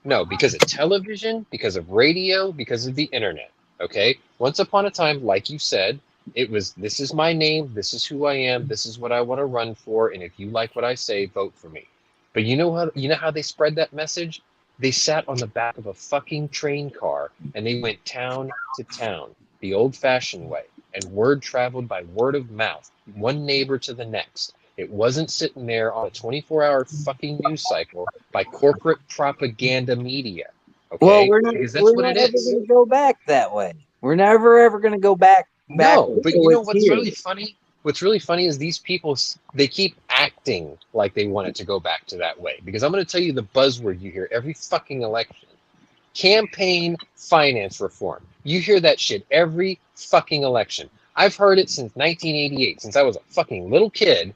Speaker 3: No, because of television, because of radio, because of the internet. Okay? Once upon a time, like you said, it was, this is my name, this is who I am, this is what I want to run for, and if you like what I say, vote for me. But you know how they spread that message? They sat on the back of a fucking train car and they went town to town, the old-fashioned way, and word traveled by word of mouth, one neighbor to the next. It wasn't sitting there on a 24-hour fucking news cycle by corporate propaganda media. Okay?
Speaker 6: Well, we're not
Speaker 3: because that's
Speaker 6: ever
Speaker 3: what it is.
Speaker 6: going to go back that way. We're never ever going to go back.
Speaker 3: No, but you know what's really funny? What's really funny is these people, they keep acting like they want it to go back to that way. Because I'm going to tell you the buzzword you hear every fucking election. Campaign finance reform. You hear that shit every fucking election. I've heard it since 1988, since I was a fucking little kid.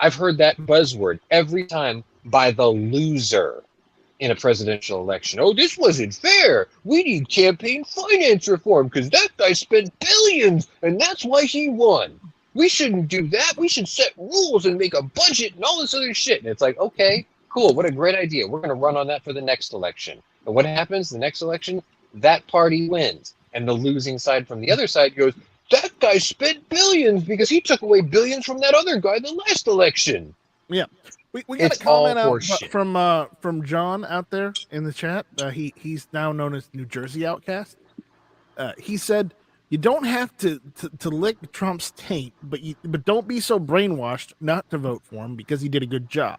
Speaker 3: I've heard that buzzword every time by the loser in a presidential election. Oh, this wasn't fair. We need campaign finance reform because that guy spent billions and that's why he won. We shouldn't do that. We should set rules and make a budget and all this other shit. And it's like, okay, cool. What a great idea. We're going to run on that for the next election. And what happens the next election? That party wins. And the losing side from the other side goes, that guy spent billions because he took away billions from that other guy the last election.
Speaker 1: Yeah. We got a comment out from John out there in the chat. He's now known as New Jersey Outcast. He said, you don't have to lick Trump's taint, but don't be so brainwashed not to vote for him because he did a good job.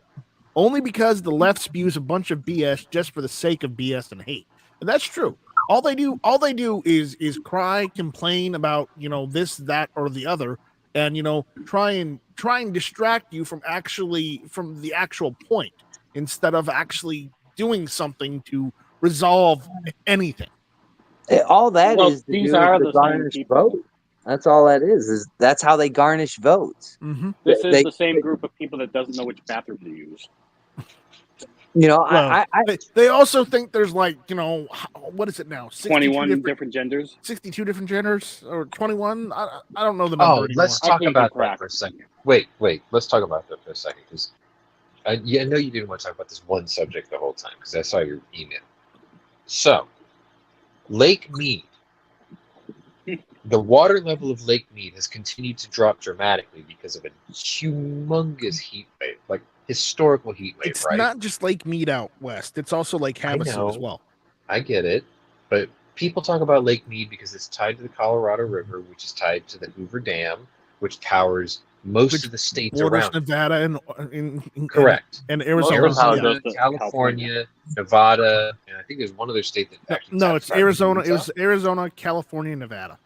Speaker 1: Only because the left spews a bunch of BS just for the sake of BS and hate. And that's true. All they do is cry, complain about, this, that, or the other, and try and distract you from the actual point instead of actually doing something to resolve anything.
Speaker 6: All that is
Speaker 4: these are the same people.
Speaker 6: Vote. That's all that is that's how they garnish votes.
Speaker 1: Mm-hmm.
Speaker 4: This is the same group of people that doesn't know which bathroom to use.
Speaker 1: They also think there's what is it now?
Speaker 4: 21 different genders?
Speaker 1: 62 different genders or 21? I don't know the number anymore.
Speaker 3: Let's talk about that for a second. Wait. Let's talk about that for a second because I know you didn't want to talk about this one subject the whole time because I saw your email. So, Lake Mead. The water level of Lake Mead has continued to drop dramatically because of a humongous heat wave, like historical heat wave,
Speaker 1: It's
Speaker 3: right?
Speaker 1: not just Lake Mead out west; it's also Lake
Speaker 3: I
Speaker 1: Havasu as
Speaker 3: know.
Speaker 1: well.
Speaker 3: I get it, but people talk about Lake Mead because it's tied to the Colorado River, which is tied to the Hoover Dam, which powers most
Speaker 1: Which
Speaker 3: of the states
Speaker 1: Borders
Speaker 3: around.
Speaker 1: Nevada and
Speaker 3: Correct.
Speaker 1: and
Speaker 4: Most of
Speaker 1: Arizona.
Speaker 4: the power
Speaker 1: Yeah.
Speaker 4: goes
Speaker 3: Arizona,
Speaker 4: to
Speaker 3: California, Nevada, and I think there's one other state that actually
Speaker 1: No,
Speaker 3: taps
Speaker 1: it's
Speaker 3: out
Speaker 1: Arizona. It
Speaker 3: Utah.
Speaker 1: was Arizona, California, Nevada.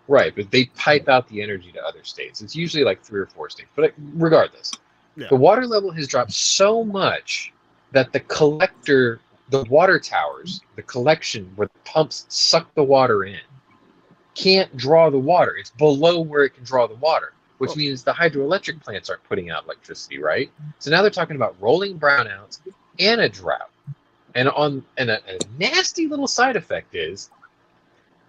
Speaker 3: Right, but they pipe out the energy to other states. It's usually like 3 or 4 states. But regardless,
Speaker 1: Yeah.
Speaker 3: the water level has dropped so much that the water towers, the collection where the pumps suck the water in, can't draw the water. It's below where it can draw the water, which means the hydroelectric plants aren't putting out electricity, right? So now they're talking about rolling brownouts and a drought. And a nasty little side effect is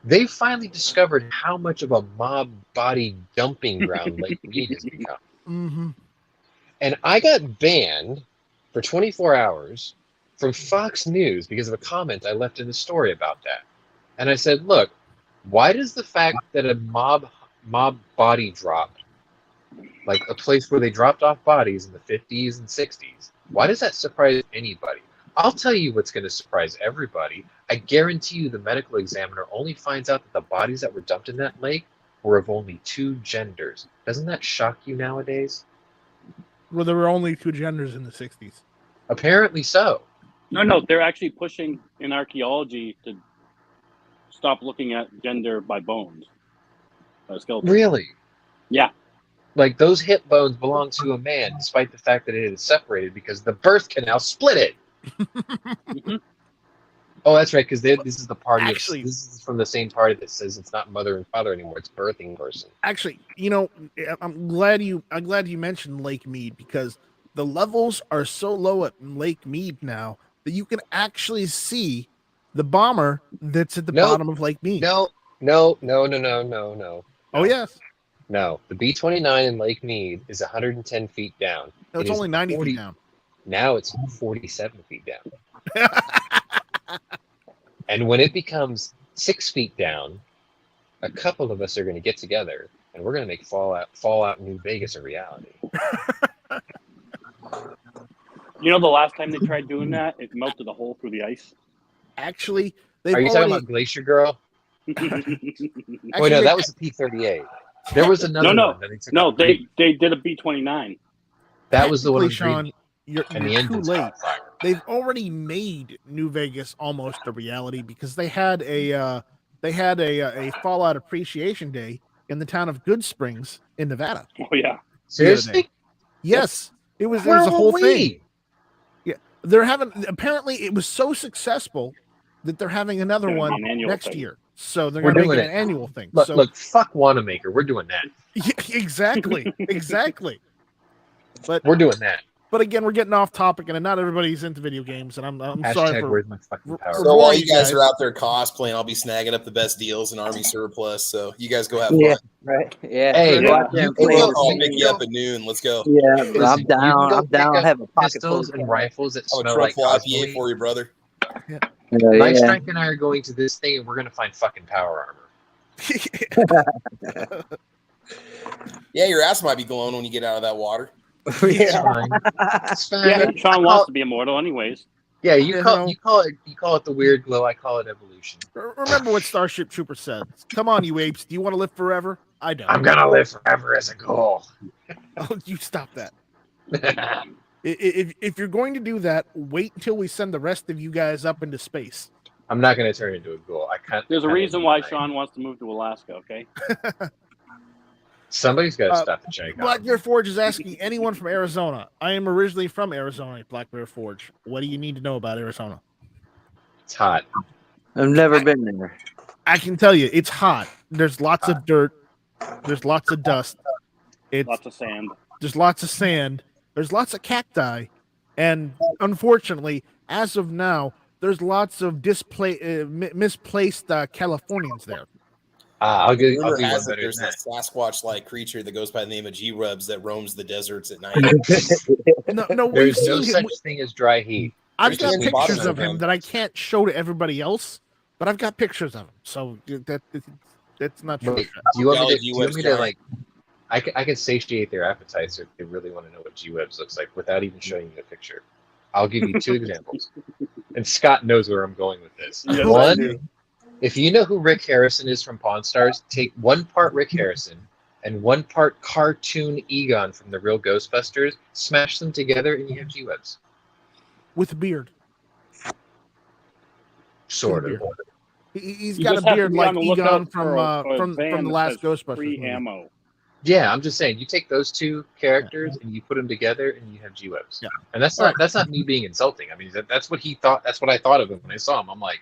Speaker 3: they've finally discovered how much of a mob body dumping ground Lake Mead has become.
Speaker 1: Mm-hmm.
Speaker 3: And I got banned for 24 hours from Fox News because of a comment I left in the story about that. And I said, look, why does the fact that a mob body dropped, like a place where they dropped off bodies in the 50s and 60s, why does that surprise anybody? I'll tell you what's going to surprise everybody. I guarantee you the medical examiner only finds out that the bodies that were dumped in that lake were of only 2 genders. Doesn't that shock you nowadays?
Speaker 1: Well, there were only 2 genders in the 60s.
Speaker 3: Apparently so.
Speaker 4: No, they're actually pushing in archaeology to stop looking at gender by bones. Skeleton.
Speaker 3: Really?
Speaker 4: Yeah.
Speaker 3: Like those hip bones belong to a man, despite the fact that it is separated because the birth canal split it.
Speaker 4: Mhm.
Speaker 3: Oh, that's right. Because this is the party.
Speaker 1: Actually-
Speaker 3: This is from the same party that says it's not mother and father anymore. It's birthing person.
Speaker 1: Actually, I'm glad you mentioned Lake Mead because the levels are so low at Lake Mead now that you can actually see the bomber that's at the
Speaker 3: Nope.
Speaker 1: bottom of Lake Mead.
Speaker 3: No.
Speaker 1: Oh yes.
Speaker 3: No, the B-29 in Lake Mead is 110 feet down.
Speaker 1: No, it's
Speaker 3: It is
Speaker 1: only 90
Speaker 3: 40
Speaker 1: feet down.
Speaker 3: Now it's 47 feet down. And when it becomes 6 feet down, a couple of us are going to get together and we're going to make Fallout New Vegas a reality.
Speaker 4: You know, the last time they tried doing that, it melted a hole through the ice.
Speaker 1: Actually, they've
Speaker 3: Are you
Speaker 1: already,
Speaker 3: talking about Glacier Girl?
Speaker 1: actually,
Speaker 3: Oh, no,
Speaker 1: they-
Speaker 3: that was the P-38. There was another
Speaker 4: No.
Speaker 3: one that they took.
Speaker 4: No,
Speaker 3: out.
Speaker 4: they did a B-29.
Speaker 3: That was the one.
Speaker 1: technically,
Speaker 3: on Green-
Speaker 1: Sean, you're
Speaker 3: and the
Speaker 1: too
Speaker 3: engines
Speaker 1: late.
Speaker 3: caught fire.
Speaker 1: They've already made New Vegas almost a reality because they had a Fallout Appreciation Day in the town of Good Springs in Nevada.
Speaker 4: Oh yeah.
Speaker 3: Seriously?
Speaker 1: Yes, it was
Speaker 3: Where
Speaker 1: a
Speaker 3: were
Speaker 1: whole
Speaker 3: we?
Speaker 1: thing. They're having apparently it was so successful that they're having another
Speaker 4: It's gonna
Speaker 1: one
Speaker 4: be an annual
Speaker 1: next
Speaker 4: thing.
Speaker 1: year. So they're
Speaker 3: We're
Speaker 1: going to make
Speaker 3: doing
Speaker 1: it an
Speaker 3: it.
Speaker 1: annual thing.
Speaker 3: Look,
Speaker 1: so
Speaker 3: look, fuck Wanamaker. We're doing that.
Speaker 1: yeah, exactly.
Speaker 3: We're doing that.
Speaker 1: But again, we're getting off topic, and not everybody's into video games. And I'm sorry
Speaker 3: Hashtag
Speaker 1: for
Speaker 3: where's my fucking power?
Speaker 1: for-
Speaker 2: So while
Speaker 1: warning
Speaker 2: you guys
Speaker 1: guys.
Speaker 2: are out there cosplaying, I'll be snagging up the best deals in Army surplus. So you guys go have
Speaker 6: Yeah.
Speaker 2: fun.
Speaker 6: Right. Yeah.
Speaker 3: Hey,
Speaker 6: Go out there
Speaker 3: you
Speaker 6: and
Speaker 3: can
Speaker 6: play
Speaker 3: go-
Speaker 6: the
Speaker 2: I'll
Speaker 6: game.
Speaker 2: pick you up at noon. Let's go.
Speaker 6: Yeah,
Speaker 3: Listen,
Speaker 6: I'm
Speaker 3: you can
Speaker 6: down.
Speaker 3: go
Speaker 6: I'm down.
Speaker 3: pick
Speaker 6: I
Speaker 3: up
Speaker 6: have a pocket full
Speaker 3: pistols
Speaker 6: of
Speaker 3: and rifles that
Speaker 2: I'll
Speaker 3: smell
Speaker 2: trunk
Speaker 3: like
Speaker 2: full IPA
Speaker 3: cosplay.
Speaker 2: for you, brother.
Speaker 3: Mike Strike and I are going to this thing, and we're going to find fucking power armor.
Speaker 2: Yeah, your ass might be glowing when you get out of that water.
Speaker 3: It's fine. It's fine.
Speaker 4: Yeah,
Speaker 3: I
Speaker 4: Sean
Speaker 3: call-
Speaker 4: wants to be immortal anyways.
Speaker 3: Yeah,
Speaker 1: You
Speaker 3: you call
Speaker 1: know.
Speaker 3: you call it the weird glow. I call it evolution.
Speaker 1: Remember what Starship Trooper said. Come on, you apes. Do you want to live forever? I don't.
Speaker 3: I'm gonna live forever as a goal.
Speaker 1: Oh, you stop that. If you're going to do that, wait until we send the rest of you guys up into space.
Speaker 3: I'm not gonna turn into a goal. I can't.
Speaker 4: There's a
Speaker 3: kinda
Speaker 4: reason
Speaker 3: need
Speaker 4: why
Speaker 3: my-
Speaker 4: Sean wants to move to Alaska, okay?
Speaker 3: Somebody's got to
Speaker 1: Uh,
Speaker 3: stop the check.
Speaker 1: Black Bear Forge is asking anyone from Arizona. I am originally from Arizona, Black Bear Forge. What do you need to know about Arizona?
Speaker 3: It's hot.
Speaker 6: I've never been there.
Speaker 1: I can tell you, it's hot. There's lots of dirt. There's lots of dust. It's
Speaker 4: Lots of sand.
Speaker 1: There's lots of sand. There's lots of cacti, and unfortunately, as of now, there's lots of misplaced Californians there.
Speaker 3: I'll give
Speaker 2: Rumor
Speaker 3: you one
Speaker 2: has it
Speaker 3: better
Speaker 2: there's
Speaker 3: than
Speaker 2: a
Speaker 3: that.
Speaker 2: Sasquatch-like creature that goes by the name of G-Rubs that roams the deserts at night.
Speaker 1: No, we've
Speaker 3: There's no
Speaker 1: seen
Speaker 3: such
Speaker 1: him.
Speaker 3: thing as dry heat.
Speaker 1: I've got
Speaker 2: Christian Boston,
Speaker 1: pictures of him
Speaker 2: man.
Speaker 1: that I can't show to everybody else, but I've got pictures of him. So that's not true.
Speaker 3: Wait, do you want me
Speaker 2: Golly,
Speaker 3: to, do you want me to
Speaker 2: G-Web's
Speaker 3: like? I can satiate their appetites if they really want to know what G-Webs looks like without even showing you a picture. I'll give you 2 examples, and Scott knows where I'm going with this.
Speaker 4: Yes, I
Speaker 3: One,
Speaker 4: do.
Speaker 3: if you know who Rick Harrison is from Pawn Stars, take 1 part Rick Harrison and 1 part cartoon Egon from the real Ghostbusters, smash them together, and you have G-Webs.
Speaker 1: With a beard.
Speaker 3: Sort of.
Speaker 1: Beard. He's
Speaker 4: You
Speaker 1: got a
Speaker 4: just have to
Speaker 1: beard
Speaker 4: be
Speaker 1: like
Speaker 4: on the
Speaker 1: Egon
Speaker 4: lookout
Speaker 1: from
Speaker 4: for a
Speaker 1: from
Speaker 4: van
Speaker 1: the
Speaker 4: that
Speaker 1: last
Speaker 4: says
Speaker 1: Ghostbusters
Speaker 4: free
Speaker 1: movie.
Speaker 4: ammo.
Speaker 3: Yeah, I'm just saying, you take those 2 characters and you put them together, and you have G-Webs.
Speaker 1: Yeah.
Speaker 3: And that's not me being insulting. I mean, that's what he thought. That's what I thought of him when I saw him. I'm like,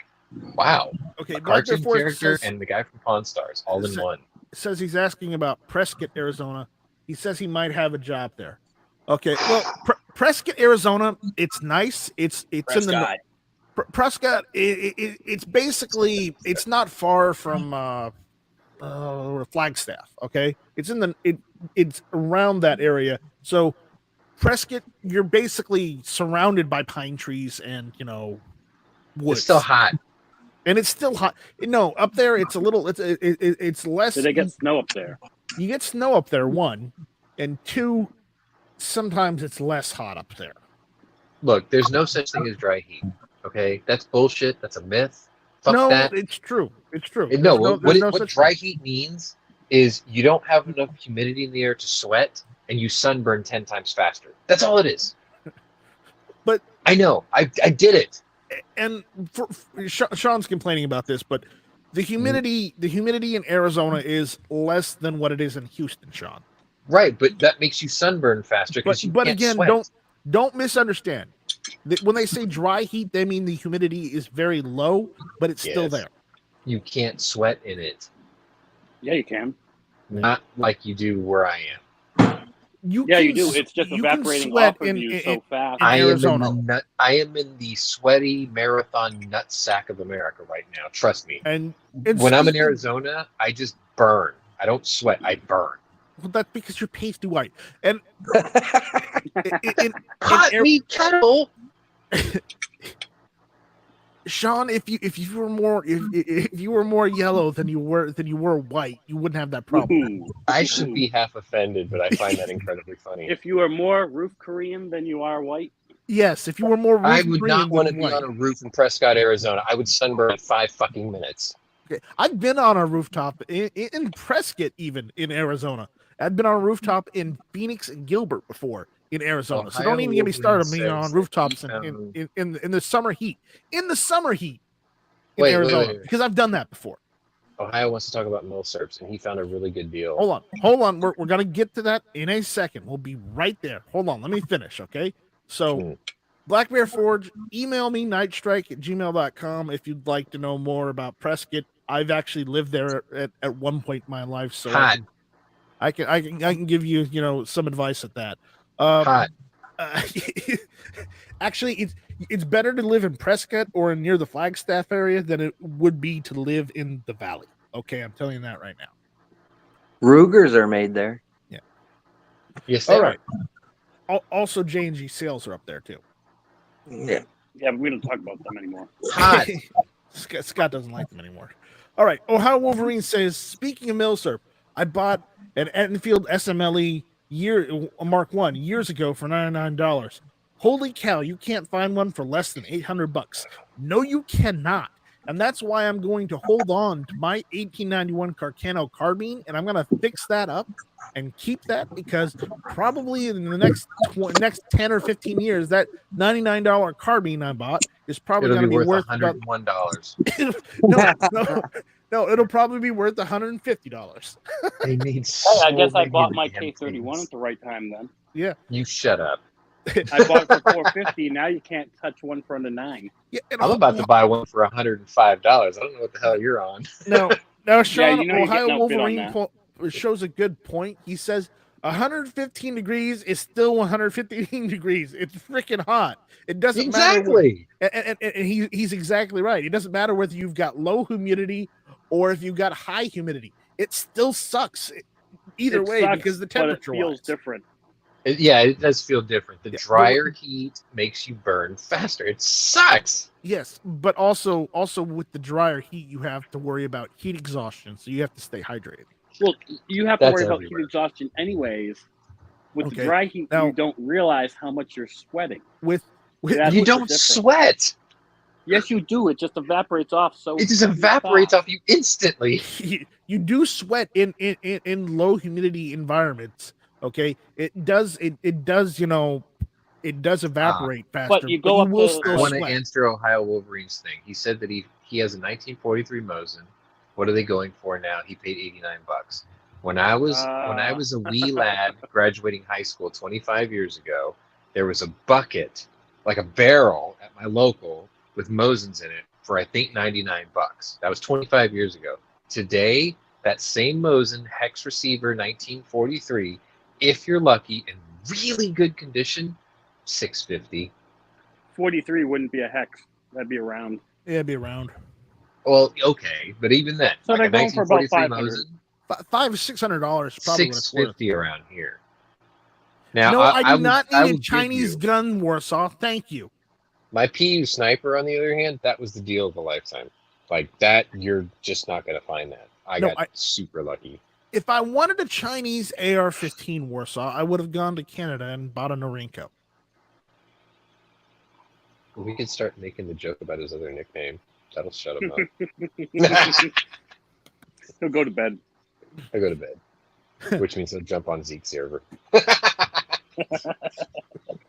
Speaker 3: wow,
Speaker 1: Okay,
Speaker 3: a
Speaker 1: Black Bear
Speaker 3: cartoon
Speaker 1: Force
Speaker 3: character
Speaker 1: says,
Speaker 3: and the guy from Pawn Stars all in one.
Speaker 1: says he's asking about Prescott, Arizona. He says he might have a job there. Okay, well, Prescott, Arizona, it's nice. It's
Speaker 2: Prescott.
Speaker 1: in the Prescott. It's basically it's not far from Flagstaff. Okay, it's in the it's around that area. So Prescott, you're basically surrounded by pine trees and woods.
Speaker 3: It's still hot.
Speaker 1: And it's still hot. No, up there it's a little. It's less.
Speaker 4: Did they get snow up there?
Speaker 1: You get snow up there, 1, and 2. Sometimes it's less hot up there.
Speaker 3: Look, there's no such thing as dry heat. Okay, that's bullshit. That's a myth. Fuck
Speaker 1: No,
Speaker 3: that.
Speaker 1: it's true. It's true.
Speaker 3: No,
Speaker 1: There's no
Speaker 3: what
Speaker 1: such
Speaker 3: dry
Speaker 1: thing.
Speaker 3: heat means is you don't have enough humidity in the air to sweat, and you sunburn 10 times faster. That's all it is.
Speaker 1: But
Speaker 3: I know, I did it.
Speaker 1: And Sean's complaining about this, but the humidity in Arizona is less than what it is in Houston, Sean.
Speaker 3: Right, but that makes you sunburn faster because you
Speaker 1: But
Speaker 3: can't
Speaker 1: again,
Speaker 3: sweat.
Speaker 1: don't misunderstand. When they say dry heat, they mean the humidity is very low, but it's still
Speaker 3: Yes.
Speaker 1: there.
Speaker 3: You can't sweat in it.
Speaker 4: Yeah, you can.
Speaker 3: Not like you do where I am.
Speaker 1: You
Speaker 4: Yeah,
Speaker 1: can
Speaker 4: you do.
Speaker 1: s-
Speaker 4: It's just
Speaker 1: you can
Speaker 4: evaporating
Speaker 1: sweat
Speaker 4: off of you so fast.
Speaker 1: in Arizona.
Speaker 3: I am in the sweaty marathon nutsack of America right now. Trust me.
Speaker 1: And
Speaker 3: When I'm in
Speaker 1: speaking-
Speaker 3: Arizona, I just burn. I don't sweat. I burn.
Speaker 1: well, that's because you're pasty white. And in
Speaker 3: Hot
Speaker 1: Ar-
Speaker 3: meat kettle.
Speaker 1: Sean, if you were more yellow than you were white, you wouldn't have that problem.
Speaker 4: Ooh.
Speaker 3: I should be half offended, but I find that incredibly funny.
Speaker 4: If you are more roof Korean than you are white,
Speaker 1: Yes, if you were more
Speaker 3: I
Speaker 1: roof
Speaker 3: would
Speaker 1: green
Speaker 3: not want to
Speaker 1: than
Speaker 3: be
Speaker 1: white.
Speaker 3: on a roof in Prescott, Arizona. I would sunburn in 5 fucking minutes.
Speaker 1: Okay. I've been on a rooftop in Prescott, even in Arizona. I've been on a rooftop in Phoenix and Gilbert before in Arizona. So don't even get me started on being on rooftops in the summer heat. In the summer heat in
Speaker 3: Wait,
Speaker 1: Arizona,
Speaker 3: wait.
Speaker 1: because I've done that before.
Speaker 3: Ohio wants to talk about milsurps, and he found a really good deal.
Speaker 1: Hold on. We're gonna get to that in a second. We'll be right there. Hold on, let me finish, okay? So Black Bear Forge, email me nightstrike@gmail.com if you'd like to know more about Prescott. I've actually lived there at one point in my life, so
Speaker 3: Hot.
Speaker 1: I can give you some advice at that.
Speaker 3: Hot.
Speaker 1: Actually, it's better to live in Prescott or near the Flagstaff area than it would be to live in the valley. Okay, I'm telling you that right now.
Speaker 6: Rugers are made there.
Speaker 3: Yes,
Speaker 1: All
Speaker 3: they
Speaker 1: right.
Speaker 3: are.
Speaker 1: Also, J&G sales are up there too.
Speaker 6: Yeah.
Speaker 4: yeah, but we don't talk about them anymore.
Speaker 3: Hot.
Speaker 1: Scott doesn't like them anymore. All right. Ohio Wolverine says, speaking of milsurp, I bought an Enfield SMLE Mark 1 years ago for $99. Holy cow, you can't find one for less than $800. No, you cannot. And that's why I'm going to hold on to my 1891 Carcano carbine, and I'm going to fix that up and keep that, because probably in the next 10 or 15 years, that $99 carbine I bought is probably
Speaker 3: It'll
Speaker 1: going to
Speaker 3: be
Speaker 1: be worth about
Speaker 3: $101.
Speaker 1: no, it'll probably be worth $150.
Speaker 3: They need
Speaker 4: Hey,
Speaker 3: so
Speaker 4: I guess I
Speaker 3: many
Speaker 4: bought
Speaker 3: of
Speaker 4: my
Speaker 3: the damn
Speaker 4: K31
Speaker 3: things.
Speaker 4: at the right time then.
Speaker 1: Yeah.
Speaker 3: You shut up.
Speaker 4: I bought it for $450. Now you can't touch one for under $9.
Speaker 1: Yeah,
Speaker 3: I'm about to buy one for $105. I don't know what the hell you're on.
Speaker 1: Now, Sean,
Speaker 4: you know you're
Speaker 1: Ohio
Speaker 4: getting outbid on
Speaker 1: Wolverine shows a good point. He says 115 degrees is still 115 degrees. It's freaking hot. It doesn't matter.
Speaker 3: Exactly.
Speaker 1: And he's exactly right. It doesn't matter whether you've got low humidity or if you've got high humidity. It still sucks either
Speaker 4: It
Speaker 1: way
Speaker 4: sucks,
Speaker 1: because the
Speaker 4: but it
Speaker 1: temperature
Speaker 4: feels different.
Speaker 3: It does feel different. The drier heat makes you burn faster. It sucks.
Speaker 1: Yes, but also with the drier heat, you have to worry about heat exhaustion, so you have to stay hydrated.
Speaker 4: Well, you have to
Speaker 3: That's
Speaker 4: worry about
Speaker 3: everywhere.
Speaker 4: heat exhaustion anyways. With the
Speaker 1: Okay,
Speaker 4: dry heat,
Speaker 1: now-
Speaker 4: you don't realize how much you're sweating.
Speaker 1: With
Speaker 4: That's
Speaker 3: You
Speaker 4: what's the
Speaker 3: don't
Speaker 4: difference.
Speaker 3: sweat.
Speaker 4: Yes, you do. It just evaporates off. So
Speaker 3: It just evaporates
Speaker 4: fast.
Speaker 3: off you instantly.
Speaker 1: you do sweat in low humidity environments. Okay, it does evaporate faster.
Speaker 4: But you go up
Speaker 1: will
Speaker 4: to-
Speaker 3: I
Speaker 1: still
Speaker 3: want to
Speaker 1: sweat.
Speaker 3: answer Ohio Wolverines thing. He said that he has a 1943 Mosin. What are they going for now? He paid $89. When I was a wee lad graduating high school 25 years ago, there was a bucket, like a barrel, at my local with Mosins in it for I think $99. That was 25 years ago. Today, that same Mosin hex receiver 1943, if you're lucky, in really good condition, $650.
Speaker 4: 43 wouldn't be a hex. That'd be a round.
Speaker 1: Yeah, it'd be around
Speaker 3: Well, okay, but even then,
Speaker 4: So
Speaker 3: like
Speaker 4: they're
Speaker 3: a
Speaker 4: going for about
Speaker 3: 1943
Speaker 4: $500.
Speaker 3: Mosin,
Speaker 1: $500-$600 probably what it's worth.
Speaker 3: $650 around here. Now,
Speaker 1: No, I do not
Speaker 3: I
Speaker 1: need a
Speaker 3: will give
Speaker 1: Chinese
Speaker 3: you-
Speaker 1: gun, Warsaw. Thank you.
Speaker 7: My PU sniper, on the other hand, that was the deal of a lifetime. Like that, you're just not going to find that. I
Speaker 1: No,
Speaker 7: got super lucky.
Speaker 1: If I wanted a Chinese AR-15 Warsaw, I would have gone to Canada and bought a Norinco.
Speaker 7: We could start making the joke about his other nickname. That'll shut him up.
Speaker 4: He'll go to bed.
Speaker 7: I go to bed, which means he'll jump on Zeke's server.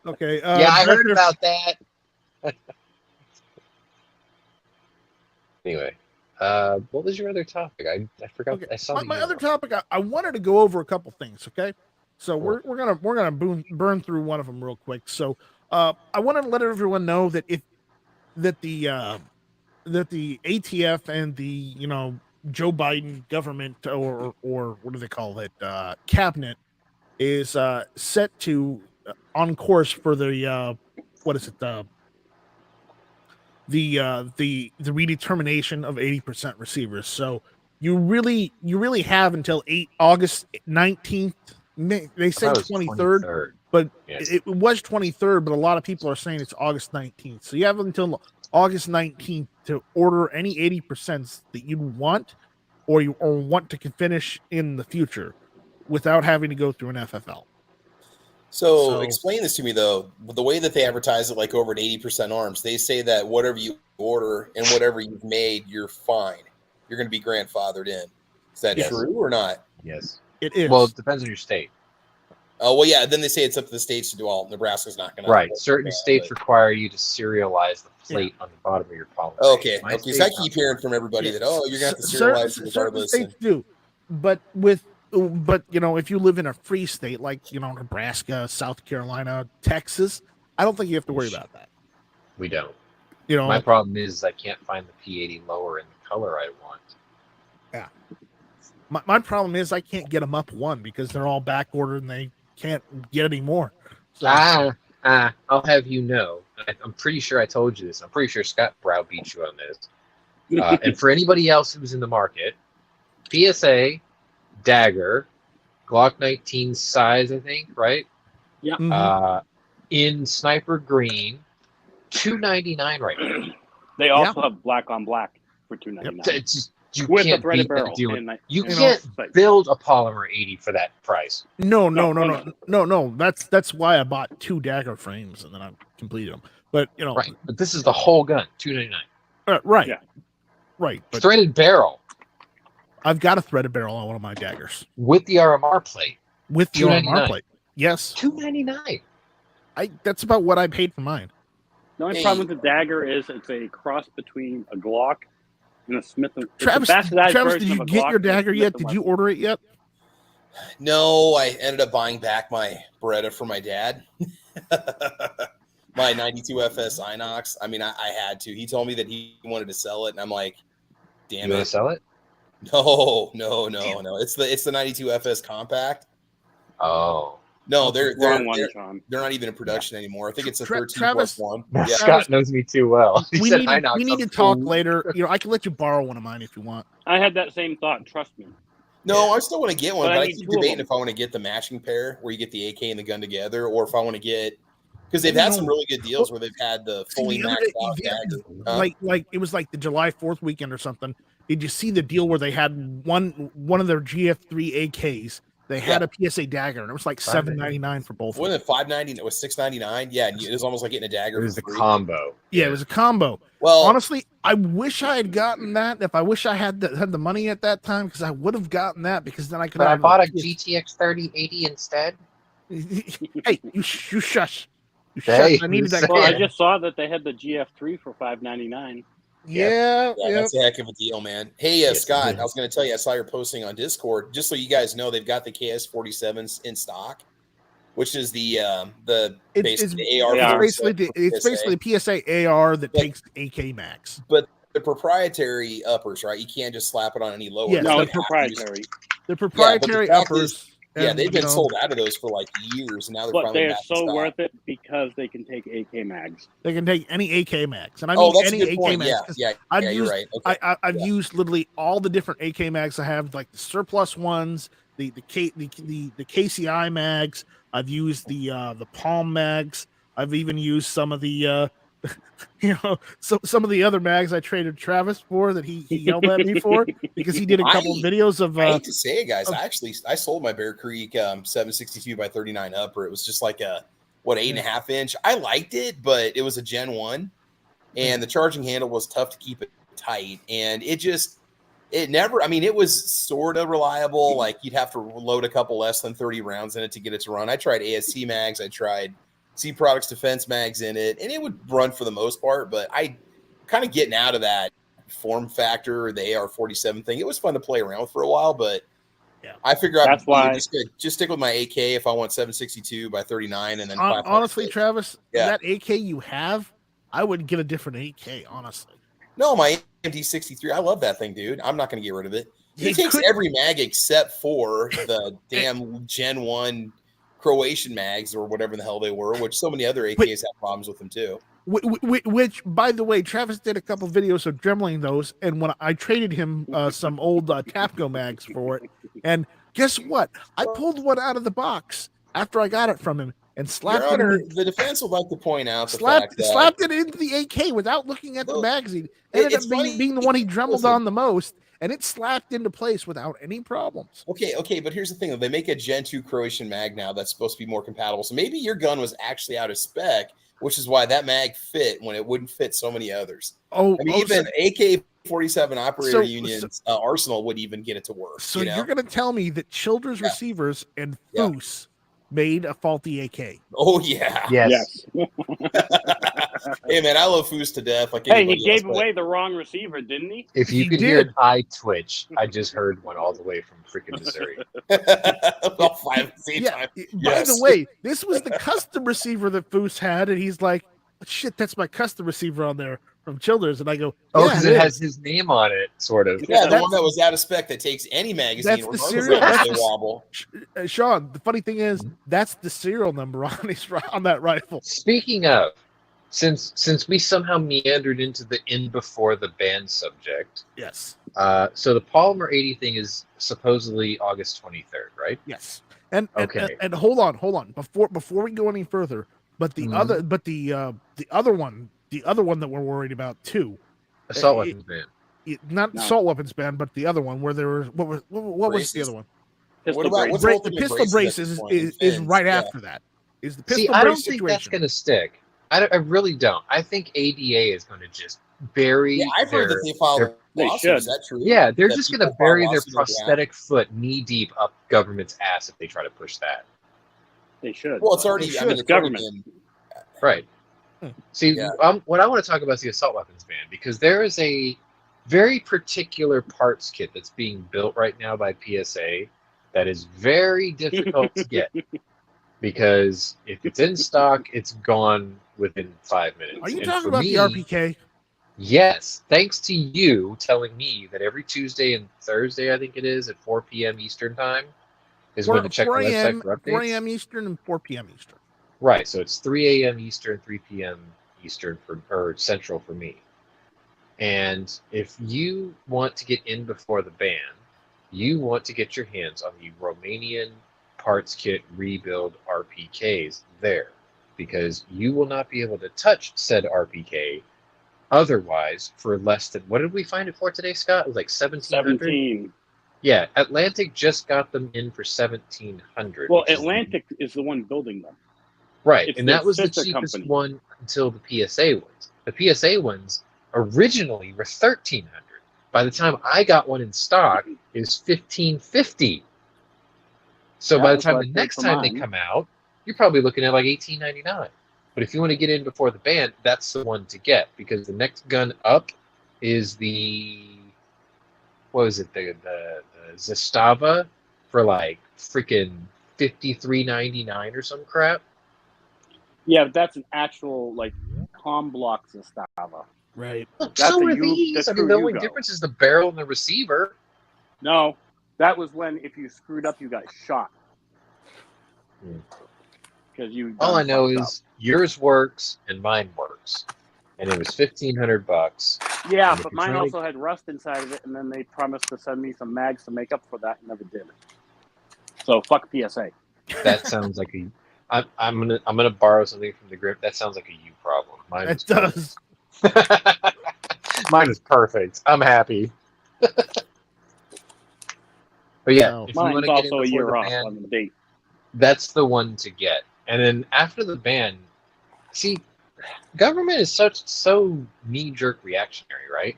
Speaker 1: Okay.
Speaker 7: Yeah, I heard
Speaker 1: Director-
Speaker 7: about that. Anyway, what was your other topic? I forgot.
Speaker 1: Okay.
Speaker 7: I saw
Speaker 1: My
Speaker 7: the
Speaker 1: other
Speaker 7: email.
Speaker 1: topic, I wanted to go over a couple things. Okay, so we're gonna burn through one of them real quick. So I want to let everyone know that the ATF and the Joe Biden government or what do they call it cabinet is set to on course for the what is it the redetermination of 80% receivers. So you really have until August 19th. They
Speaker 3: I
Speaker 1: say
Speaker 3: thought it was
Speaker 1: 23rd, but
Speaker 7: Yes.
Speaker 1: it was 23rd. But a lot of people are saying it's August 19th. So you have until August 19th to order any 80% that you want or want to finish in the future without having to go through an FFL.
Speaker 2: So explain this to me though. The way that they advertise it, like over at 80% arms, they say that whatever you order and whatever you've made, you're fine. You're going to be grandfathered in. Is that
Speaker 3: Yes.
Speaker 2: true or not?
Speaker 3: Yes.
Speaker 1: It is.
Speaker 3: Well, it depends on your state.
Speaker 2: Oh well, yeah. Then they say it's up to the states to do all. Nebraska's not going to.
Speaker 3: Right. Certain states require you to serialize the plate on the bottom of your polymer.
Speaker 2: Okay.
Speaker 3: My
Speaker 2: Okay.
Speaker 3: state-
Speaker 2: So I keep hearing from everybody that you're going to have to serialize it
Speaker 1: certain
Speaker 2: regardless.
Speaker 1: states do, but if you live in a free state like Nebraska, South Carolina, Texas, I don't think you have to worry about that.
Speaker 3: We don't.
Speaker 1: You know,
Speaker 3: My problem is I can't find the P80 lower in the color I want.
Speaker 1: my problem is I can't get them up one because they're all back ordered and they can't get any more. So,
Speaker 3: I'll have you know. I'm pretty sure I told you this. I'm pretty sure Scott browbeat you on this. And for anybody else who's in the market, PSA, Dagger, Glock 19 size, I think, right?
Speaker 4: Yeah.
Speaker 1: mhm.
Speaker 3: In Sniper Green, $299 right now.
Speaker 4: They also have black on black for $299
Speaker 3: It's just, you
Speaker 4: with a
Speaker 3: can't
Speaker 4: threaded
Speaker 3: beat that
Speaker 4: barrel.
Speaker 3: deal.
Speaker 4: And
Speaker 3: You
Speaker 4: and
Speaker 3: can't
Speaker 4: sight.
Speaker 3: build a polymer 80 for that price.
Speaker 1: No.
Speaker 4: No.
Speaker 1: That's why I bought 2 Dagger frames and then I completed them. But
Speaker 3: Right. But this is the whole gun, $299.
Speaker 1: Right,
Speaker 4: Yeah.
Speaker 1: right. But
Speaker 3: Threaded barrel
Speaker 1: I've got a threaded barrel on one of my daggers
Speaker 3: with the RMR plate,
Speaker 1: with the
Speaker 3: $299.
Speaker 1: RMR plate. Yes,
Speaker 3: $299.
Speaker 1: that's about what I paid for mine.
Speaker 4: The only
Speaker 2: Hey.
Speaker 4: problem with the Dagger is it's a cross between a Glock and a Smith &
Speaker 1: Travis,
Speaker 4: it's a bastardized
Speaker 1: did
Speaker 4: version
Speaker 1: you
Speaker 4: of a
Speaker 1: get
Speaker 4: Glock
Speaker 1: your
Speaker 4: and a
Speaker 1: dagger yet?
Speaker 4: Smith &
Speaker 1: Did you
Speaker 4: Wesson.
Speaker 1: order it yet?
Speaker 2: No, I ended up buying back my Beretta for my dad. My 92 FS Inox. I mean, I had to. He told me that he wanted to sell it, and I'm like,
Speaker 3: You
Speaker 2: damn
Speaker 3: want to
Speaker 2: it.
Speaker 3: sell it?
Speaker 2: No. It's the 92 FS Compact.
Speaker 3: Oh.
Speaker 2: No, they're
Speaker 4: Wrong one, Sean.
Speaker 2: they're not even in production anymore. I think it's a
Speaker 1: Tra-
Speaker 2: 13
Speaker 1: Travis-
Speaker 2: plus 1.
Speaker 3: Now,
Speaker 2: Yeah.
Speaker 3: Scott knows me too well. He
Speaker 1: We
Speaker 3: said
Speaker 1: need,
Speaker 3: Inox,
Speaker 1: we need
Speaker 3: I'm
Speaker 1: to talk
Speaker 3: cool.
Speaker 1: later. I can let you borrow one of mine if you want.
Speaker 4: I had that same thought. Trust me.
Speaker 2: No, I still want to get one,
Speaker 4: But
Speaker 2: but
Speaker 4: I
Speaker 2: I
Speaker 4: need
Speaker 2: keep
Speaker 4: 2 of
Speaker 2: debating
Speaker 4: them.
Speaker 2: if I want to get the matching pair where you get the AK and the gun together, or if I want to get because they've
Speaker 1: Oh,
Speaker 2: had
Speaker 1: no.
Speaker 2: some really good deals where they've had the
Speaker 1: See,
Speaker 2: fully
Speaker 1: the other
Speaker 2: maxed
Speaker 1: day,
Speaker 2: out dagger. Huh?
Speaker 1: like it was like the July 4th weekend or something. Did you see the deal where they had one of their GF3 AKs? They had a PSA dagger, and it was like $7.99 for both of
Speaker 2: Wasn't
Speaker 1: them.
Speaker 2: it $5.90? It was $6.99. Yeah, and it was almost like getting a dagger.
Speaker 3: It was
Speaker 2: for
Speaker 3: the
Speaker 2: free.
Speaker 3: combo.
Speaker 1: Yeah, it was a combo.
Speaker 2: Well,
Speaker 1: honestly, I wish I had gotten that. If I wish I had the money at that time, because I would have gotten that, because then I could
Speaker 7: But I
Speaker 1: have
Speaker 7: bought a GTX 3080 instead.
Speaker 1: Hey, you shush. You
Speaker 3: Hey,
Speaker 1: shush. I needed that.
Speaker 3: just
Speaker 4: Well, I
Speaker 3: saying.
Speaker 4: just saw that they had the GF3 for $5.99.
Speaker 1: Yeah,
Speaker 2: that's a heck of a deal, man. Hey,
Speaker 3: Yes,
Speaker 2: Scott,
Speaker 3: it is.
Speaker 2: I was going to tell you, I saw your posting on Discord. Just so you guys know, they've got the KS-47s in stock, which is the basically the AR.
Speaker 1: It's basically the PSA AR that takes AK max.
Speaker 2: But the proprietary uppers, right? You can't just slap it on any lower.
Speaker 1: Yes,
Speaker 4: No,
Speaker 2: You
Speaker 4: it's
Speaker 2: have to
Speaker 4: proprietary.
Speaker 2: use-
Speaker 1: The proprietary
Speaker 2: Yeah, but the fact
Speaker 1: uppers.
Speaker 2: is, yeah,
Speaker 1: and,
Speaker 2: they've been
Speaker 1: you know,
Speaker 2: sold out of those for like years, and now they're
Speaker 4: But
Speaker 2: finally
Speaker 4: they're
Speaker 2: back in
Speaker 4: so
Speaker 2: stock.
Speaker 4: worth it because they can take AK mags.
Speaker 1: They can take any AK max, and I mean
Speaker 2: that's
Speaker 1: any
Speaker 2: a good
Speaker 1: AK
Speaker 2: point.
Speaker 1: max.
Speaker 2: Yeah,
Speaker 1: I've
Speaker 2: you're
Speaker 1: used,
Speaker 2: right. Okay.
Speaker 1: I've used literally all the different AK mags I have, like the surplus ones, the KCI mags. I've used the Palm mags. I've even used some of the some of the other mags I traded Travis for that he yelled at me for because he did a couple videos of.
Speaker 2: I hate to say it, guys. I sold my Bear Creek 762 by 39 upper. It was just like a 8.5 inch. I liked it, but it was a Gen 1, and the charging handle was tough to keep it tight, and it never. I mean, it was sort of reliable. Like you'd have to load a couple less than 30 rounds in it to get it to run. I tried ASC mags. I tried C Products defense mags in it, and it would run for the most part. But I kind of getting out of that form factor, the AR-47 thing. It was fun to play around with for a while, but I figure
Speaker 4: That's why
Speaker 2: just stick with my AK if I want 762 by 39, and then
Speaker 1: honestly, Travis, that AK you have, I would get a different AK. Honestly,
Speaker 2: no, my AMD-63, I love that thing, dude. I'm not going to get rid of it. It takes every mag except for the damn Gen 1 Croatian mags or whatever the hell they were, which so many other AKs have problems with them too.
Speaker 1: Which, by the way, Travis did a couple videos of dremeling those, and when I traded him some old Tapco mags for it, and guess what? I pulled one out of the box after I got it from him and slapped
Speaker 2: Your Honor,
Speaker 1: it.
Speaker 2: The defense would like to point out
Speaker 1: slapped it into the AK without looking at the magazine. Ended up being the one he dremeled on the most, and it slapped into place without any problems.
Speaker 2: Okay, but here's the thing: they make a Gen 2 Croatian mag now that's supposed to be more compatible. So maybe your gun was actually out of spec, which is why that mag fit when it wouldn't fit so many others. Even AK-47 operator union's arsenal would even get it to work.
Speaker 1: So you're going to tell me that Childers receivers and Foos made a faulty AK?
Speaker 2: Oh yeah,
Speaker 3: yes.
Speaker 2: Hey man, I love Foos to death. Like
Speaker 4: he gave away the wrong receiver, didn't he?
Speaker 3: If you could hear an eye twitch, I just heard one all the way from freaking Missouri.
Speaker 2: All 5 at the same time.
Speaker 1: By the way, this was the custom receiver that Foos had, and he's like, "Shit, that's my custom receiver on there from Childers." And I go,
Speaker 3: "Oh, because it has his name on it, sort of."
Speaker 2: Yeah, the one that was out of spec that takes any magazine.
Speaker 1: That's the serial.
Speaker 2: They wobble.
Speaker 1: Sean, the funny thing is, that's the serial number on that rifle.
Speaker 3: Speaking of, since we somehow meandered into the in before the ban subject,
Speaker 1: yes.
Speaker 3: So the Polymer 80 thing is supposedly August 23rd, right?
Speaker 1: Yes. And hold on before we go any further. But the other one that we're worried about too,
Speaker 3: assault weapons ban.
Speaker 1: Assault weapons ban, but the other one where there was what was the other one?
Speaker 2: The
Speaker 1: pistol brace is right after that. Is the pistol brace
Speaker 3: I don't
Speaker 1: situation.
Speaker 3: think that's going to stick. I really don't. I think ADA is going to just bury.
Speaker 2: Yeah, I've heard that they filed.
Speaker 4: They should.
Speaker 2: Is that true?
Speaker 3: Yeah, they're just going to bury their prosthetic foot knee deep up government's ass if they try to push that.
Speaker 4: They should.
Speaker 2: Well, it's already. I mean,
Speaker 4: it's government.
Speaker 3: Right. See, what I want to talk about is the assault weapons ban, because there is a very particular parts kit that's being built right now by PSA that is very difficult to get, because if it's in stock, it's gone within 5 minutes.
Speaker 1: Are you talking about the RPK?
Speaker 3: Yes, thanks to you telling me that every Tuesday and Thursday, I think it is, at 4 p.m. Eastern time, is when to check the website for updates.
Speaker 1: 4 a.m. Eastern and 4 p.m. Eastern.
Speaker 3: Right, so it's 3 a.m. Eastern, 3 p.m. Eastern or Central for me. And if you want to get in before the ban, you want to get your hands on the Romanian parts kit rebuild RPKs there, because you will not be able to touch said RPK otherwise for less than, what did we find it for today, Scott? It was like 1700.
Speaker 4: 17.
Speaker 3: Yeah, Atlantic just got them in for 1700.
Speaker 4: Well, Atlantic is the one building them.
Speaker 3: Right,
Speaker 4: It's
Speaker 3: and
Speaker 4: their
Speaker 3: that was the
Speaker 4: sister
Speaker 3: cheapest
Speaker 4: company.
Speaker 3: one until the PSA ones. The PSA ones originally were 1300. By the time I got one in stock, it was 1550. So by the
Speaker 4: That's
Speaker 3: time
Speaker 4: what
Speaker 3: the
Speaker 4: I paid
Speaker 3: next
Speaker 4: for
Speaker 3: time they
Speaker 4: mine.
Speaker 3: come out, you're probably looking at like 1899. But if you want to get in before the ban, that's the one to get, because the next gun up is the, what was it, the Zastava for like freaking $53.99 or some crap.
Speaker 4: Yeah, but that's an actual like com block Zastava.
Speaker 1: Right.
Speaker 3: Look,
Speaker 4: That's
Speaker 3: so
Speaker 4: a
Speaker 3: are
Speaker 4: U.
Speaker 3: these.
Speaker 4: That's
Speaker 3: I mean,
Speaker 4: true
Speaker 3: the only
Speaker 4: Yugo.
Speaker 3: difference is the barrel and the receiver.
Speaker 4: No, that was when if you screwed up, you got shot. Because you.
Speaker 3: All I
Speaker 4: done
Speaker 3: know
Speaker 4: fucked
Speaker 3: is yours works and mine works, and it was $1,500.
Speaker 4: up. Yeah,
Speaker 3: and if
Speaker 4: but
Speaker 3: you're
Speaker 4: mine
Speaker 3: trying
Speaker 4: also had rust inside of it, and then they promised to send me some mags to make up for that, and never did. So fuck PSA.
Speaker 3: that sounds like a. I'm gonna borrow something from the grip. That sounds like a you problem. Mine
Speaker 1: It
Speaker 3: was
Speaker 1: does.
Speaker 3: perfect. Mine is perfect. I'm happy. But yeah,
Speaker 1: Oh.
Speaker 3: if you want
Speaker 4: Mine's
Speaker 3: to get in
Speaker 4: also a
Speaker 3: before
Speaker 4: year
Speaker 3: the
Speaker 4: off
Speaker 3: ban,
Speaker 4: on the date.
Speaker 3: that's the one to get. And then after the ban, see, government is so knee-jerk reactionary, right?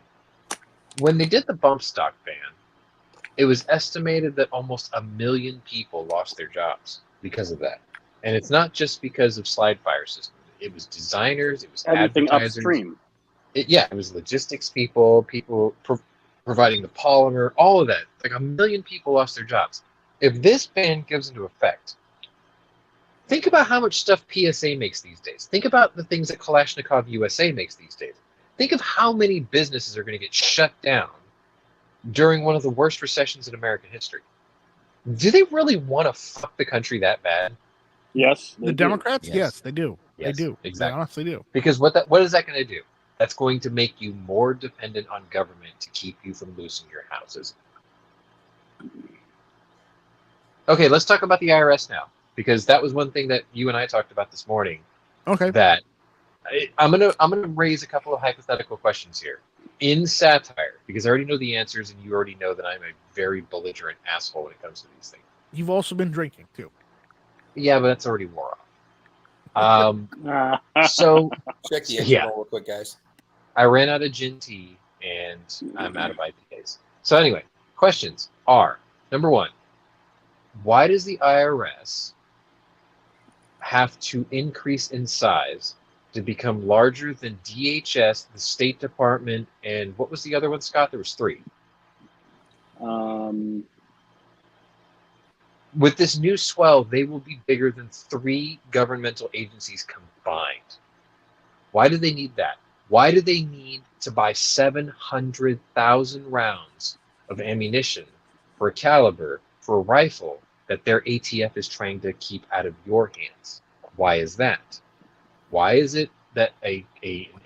Speaker 3: When they did the bump stock ban, it was estimated that almost 1 million people lost their jobs because of that. And it's not just because of slide fire systems. It was designers, it was
Speaker 4: Everything
Speaker 3: advertisers.
Speaker 4: upstream.
Speaker 3: It was logistics people providing the polymer, all of that. Like 1 million people lost their jobs. If this ban goes into effect, think about how much stuff PSA makes these days. Think about the things that Kalashnikov USA makes these days. Think of how many businesses are going to get shut down during one of the worst recessions in American history. Do they really want to fuck the country that bad?
Speaker 4: Yes.
Speaker 1: The Democrats?
Speaker 3: Yes.
Speaker 1: Yes, they do. They
Speaker 3: Yes,
Speaker 1: do.
Speaker 3: exactly.
Speaker 1: They honestly do.
Speaker 3: Because what is that going to do? That's going to make you more dependent on government to keep you from losing your houses. Okay, let's talk about the IRS now, because that was one thing that you and I talked about this morning.
Speaker 1: Okay.
Speaker 3: That I'm gonna raise a couple of hypothetical questions here in satire, because I already know the answers, and you already know that I'm a very belligerent asshole when it comes to these things.
Speaker 1: You've also been drinking too.
Speaker 3: Yeah, but that's already wore off. So
Speaker 2: Check the engine
Speaker 3: yeah,
Speaker 2: roll real quick, guys.
Speaker 3: I ran out of gin tea and I'm out of IPAs. So anyway, questions are, number one, why does the IRS have to increase in size to become larger than DHS, the State Department, and what was the other one, Scott? There was 3. With this new swell, they will be bigger than 3 governmental agencies combined. Why do they need that? Why do they need to buy 700,000 rounds of ammunition for a caliber, for a rifle that their ATF is trying to keep out of your hands? Why is that? Why is it that an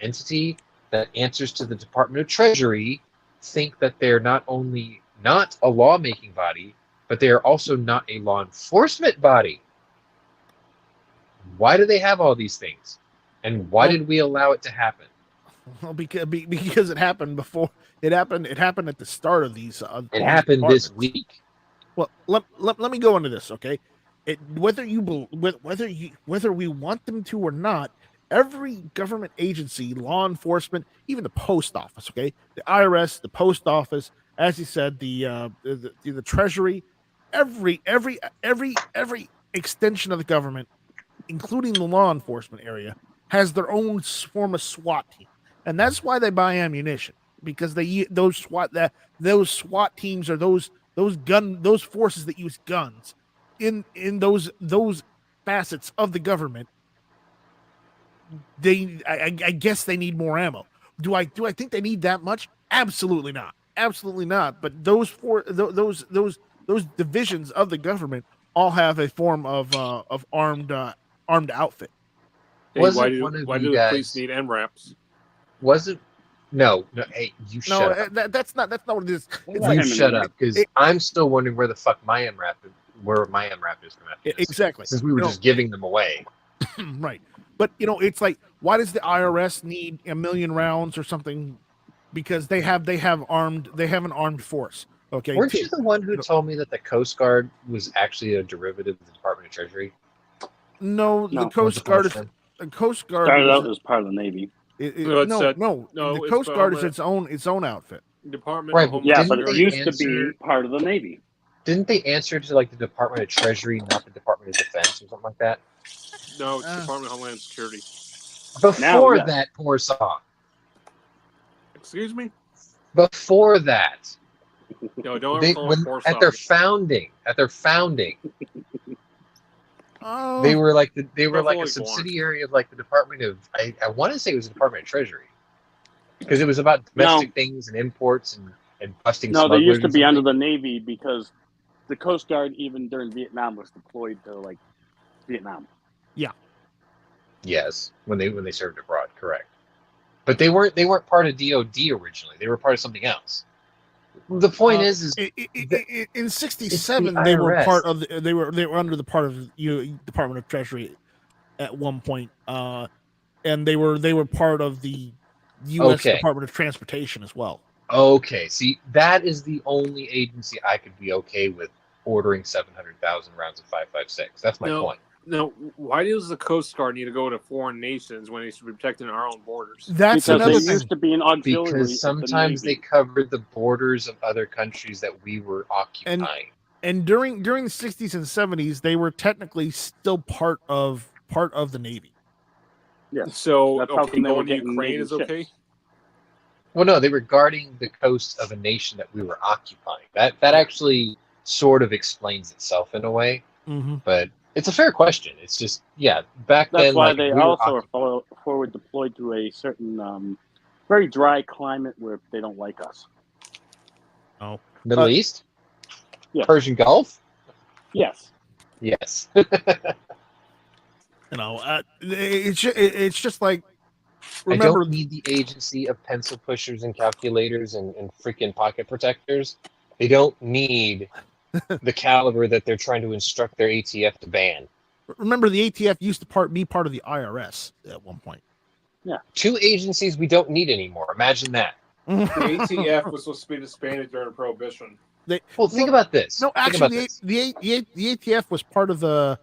Speaker 3: entity that answers to the Department of Treasury think that they're not only not a lawmaking body, but they are also not a law enforcement body? Why do they have all these things? And why did we allow it to happen?
Speaker 1: Well, because it happened before. It happened at the start of these.
Speaker 3: It happened this week.
Speaker 1: Well, let me go into this, okay? Whether we want them to or not, every government agency, law enforcement, even the post office, okay, the IRS, the post office, as you said, the Treasury, every extension of the government, including the law enforcement area, has their own form of SWAT team, and that's why they buy ammunition, because those SWAT teams are those forces that use guns in those facets of the government. I guess they need more ammo. Do I think they need that much? Absolutely not. Absolutely not. But those divisions of the government all have a form of armed outfit.
Speaker 8: Hey, why do the police need MRAPs?
Speaker 3: Wasn't No, hey, you shut up.
Speaker 1: that's not what it is. It's
Speaker 3: You
Speaker 1: like
Speaker 3: shut up, because I'm still wondering where the fuck my MRAP is going to have to be.
Speaker 1: exactly,
Speaker 3: Since we were just giving them away.
Speaker 1: right. But it's like, why does the IRS need 1 million rounds or something? Because they have an armed force. Okay,
Speaker 3: Weren't you the one who told me that the Coast Guard was actually a derivative of the Department of Treasury?
Speaker 1: No, the Coast Guard is
Speaker 4: started out as part of the Navy.
Speaker 1: The Coast Guard is its own outfit.
Speaker 8: Department
Speaker 3: Right,
Speaker 8: of Homeland
Speaker 4: Yeah, but it
Speaker 8: Security.
Speaker 4: used to be part of the Navy.
Speaker 3: Didn't they answer to like the Department of Treasury, not the Department of Defense or something like that?
Speaker 8: No, it's Department of Homeland Security.
Speaker 3: Before that, poor song.
Speaker 8: Excuse me?
Speaker 3: Before that.
Speaker 8: No, don't ever call it poor song.
Speaker 3: At their founding. They were like a subsidiary of like the Department of I want to say it was the Department of Treasury. Because it was about domestic things and imports and busting smugglers.
Speaker 4: No, they used to be under the Navy because the Coast Guard, even during Vietnam, was deployed to like Vietnam.
Speaker 1: Yeah.
Speaker 3: Yes, when they served abroad, correct. But they weren't part of DOD originally. They were part of something else. The point is
Speaker 1: in '67 they were part of they were under the part of Department of Treasury at one point, and they were part of the U.S. Department of Transportation as well.
Speaker 3: Okay, see, that is the only agency I could be okay with ordering 700,000 rounds of 5.56. That's my point.
Speaker 8: No, why does the Coast Guard need to go to foreign nations when they should be protecting our own borders?
Speaker 1: That's
Speaker 4: because
Speaker 1: another
Speaker 4: they
Speaker 1: thing.
Speaker 4: used to be an auxiliary.
Speaker 3: Because sometimes they covered the borders of other countries that we were occupying.
Speaker 1: And during the 60s and 70s, they were technically still part of the Navy.
Speaker 4: Yeah.
Speaker 8: So going to Ukraine is okay?
Speaker 3: Well, no, they were guarding the coast of a nation that we were occupying. That actually sort of explains itself in a way.
Speaker 1: Mm-hmm.
Speaker 3: But it's a fair question. It's just, back then.
Speaker 4: That's why they also are forward deployed to a certain very dry climate where they don't like us.
Speaker 1: Oh,
Speaker 3: Middle East?
Speaker 4: Yeah.
Speaker 3: Persian Gulf?
Speaker 4: Yes.
Speaker 3: Yes.
Speaker 1: It's just like, remember,
Speaker 3: I don't need the agency of pencil pushers and calculators and freaking pocket protectors. They don't need the caliber that they're trying to instruct their ATF to ban.
Speaker 1: Remember, the ATF used to be part of the IRS at one point.
Speaker 4: Yeah.
Speaker 3: 2 agencies we don't need anymore. Imagine that.
Speaker 8: The ATF was supposed to be disbanded during Prohibition.
Speaker 3: Think about this.
Speaker 1: No, actually, the ATF was part of the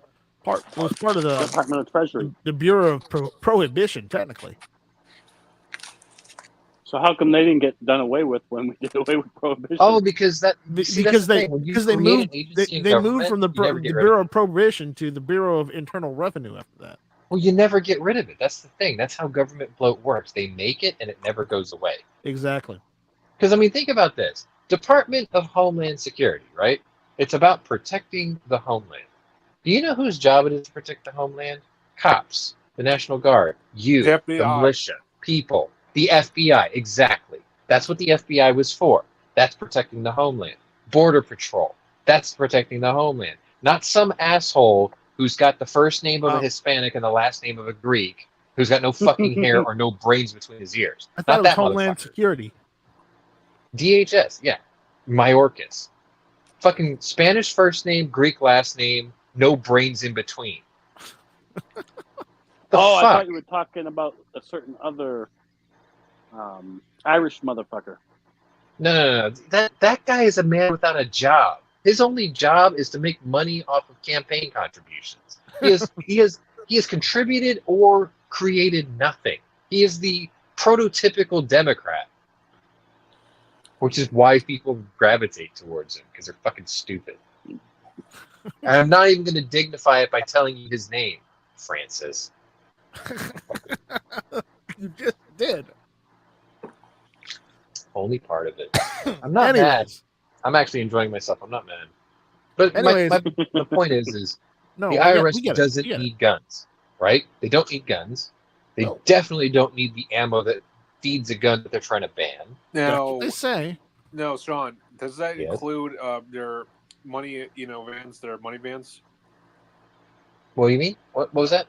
Speaker 4: Department of Treasury,
Speaker 1: the Bureau of Prohibition, technically.
Speaker 3: So how come they didn't get done away with when we did away with prohibition? Oh, because they moved from the Bureau of Prohibition to the Bureau of Internal Revenue after that. Well, you never get rid of it. That's the thing. That's how government bloat works. They make it and it never goes away. Exactly. Because, I mean, think about this. Department of Homeland Security, right? It's about protecting the homeland. Do you know whose job it is to protect the homeland? Cops, the National Guard, you, the militia, people, the FBI. Exactly. That's what the FBI was for. That's protecting the homeland. Border Patrol. That's protecting the homeland. Not some asshole who's got the first name of a Hispanic and the last name of a Greek, who's got no fucking hair or no brains between his ears. I thought it was Homeland Security. DHS, yeah. Mayorkas. Fucking Spanish first name, Greek last name, no brains in between.
Speaker 4: I thought you were talking about a certain other Irish motherfucker. No. That guy is a man without a job. His only job is to make money off of campaign contributions. He has contributed or created nothing. He is the prototypical Democrat, which is why people gravitate towards him, because they're fucking stupid. And I'm not even going to dignify it by telling you his name, Francis. You just did. Only part of it. I'm not mad. I'm actually enjoying myself. I'm not mad. But my point is the IRS doesn't need guns, right? They don't need guns. They definitely don't need the ammo that feeds a gun that they're trying to ban.
Speaker 8: Now,
Speaker 1: they say.
Speaker 8: No, Sean, does that include their money, vans, their money vans?
Speaker 3: What do you mean? What was that?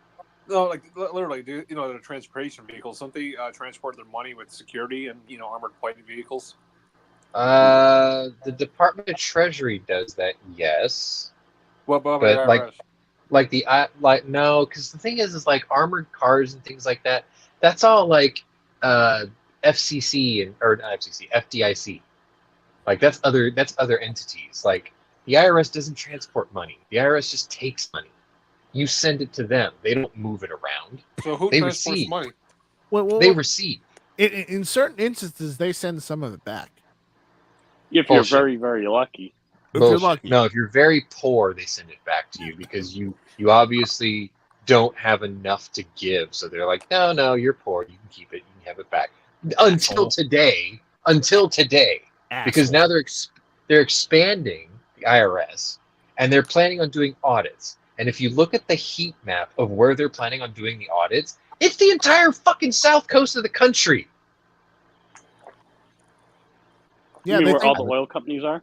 Speaker 8: No, like literally, you know, the transportation vehicles. Don't they transport their money with security and armored plated vehicles?
Speaker 7: The Department of Treasury does that, yes.
Speaker 8: What about
Speaker 7: But
Speaker 8: IRS?
Speaker 7: No, because the thing is like armored cars and things like that. That's all like FCC or not FCC, FDIC. Like that's other entities. Like the IRS doesn't transport money. The IRS just takes money. You send it to them. They don't move it around.
Speaker 8: So who
Speaker 7: They
Speaker 8: transports
Speaker 7: receive.
Speaker 8: money?
Speaker 7: They receive.
Speaker 1: In certain instances, they send some of it back.
Speaker 4: If you're very, very lucky.
Speaker 1: If you're lucky.
Speaker 7: No, if you're very poor, they send it back to you because you obviously don't have enough to give. So they're like, no, you're poor. You can keep it. You can have it back. Until today, because now they're expanding the IRS and they're planning on doing audits. And if you look at the heat map of where they're planning on doing the audits, it's the entire fucking south coast of the country.
Speaker 4: Yeah, where all the oil companies are?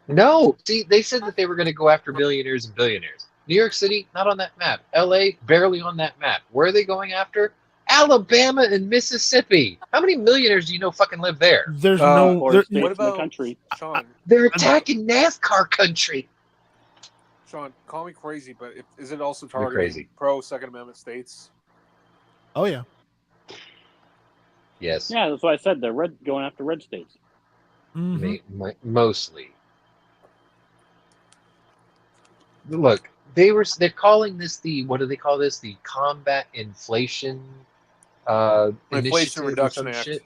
Speaker 7: No. See, they said that they were going to go after millionaires and billionaires. New York City, not on that map. LA, barely on that map. Where are they going after? Alabama and Mississippi. How many millionaires do you know fucking live there?
Speaker 1: There's
Speaker 8: what about
Speaker 4: the country?
Speaker 8: Sean?
Speaker 7: They're attacking NASCAR country.
Speaker 8: Sean, call me crazy, but is it also targeting pro Second Amendment states?
Speaker 1: Oh yeah.
Speaker 7: Yes.
Speaker 4: Yeah, that's what I said. They're going after red states.
Speaker 1: Mm-hmm.
Speaker 7: Mostly. Look, they're calling this what do they call this? The Combat Inflation
Speaker 8: Inflation Reduction Act.
Speaker 7: Shit.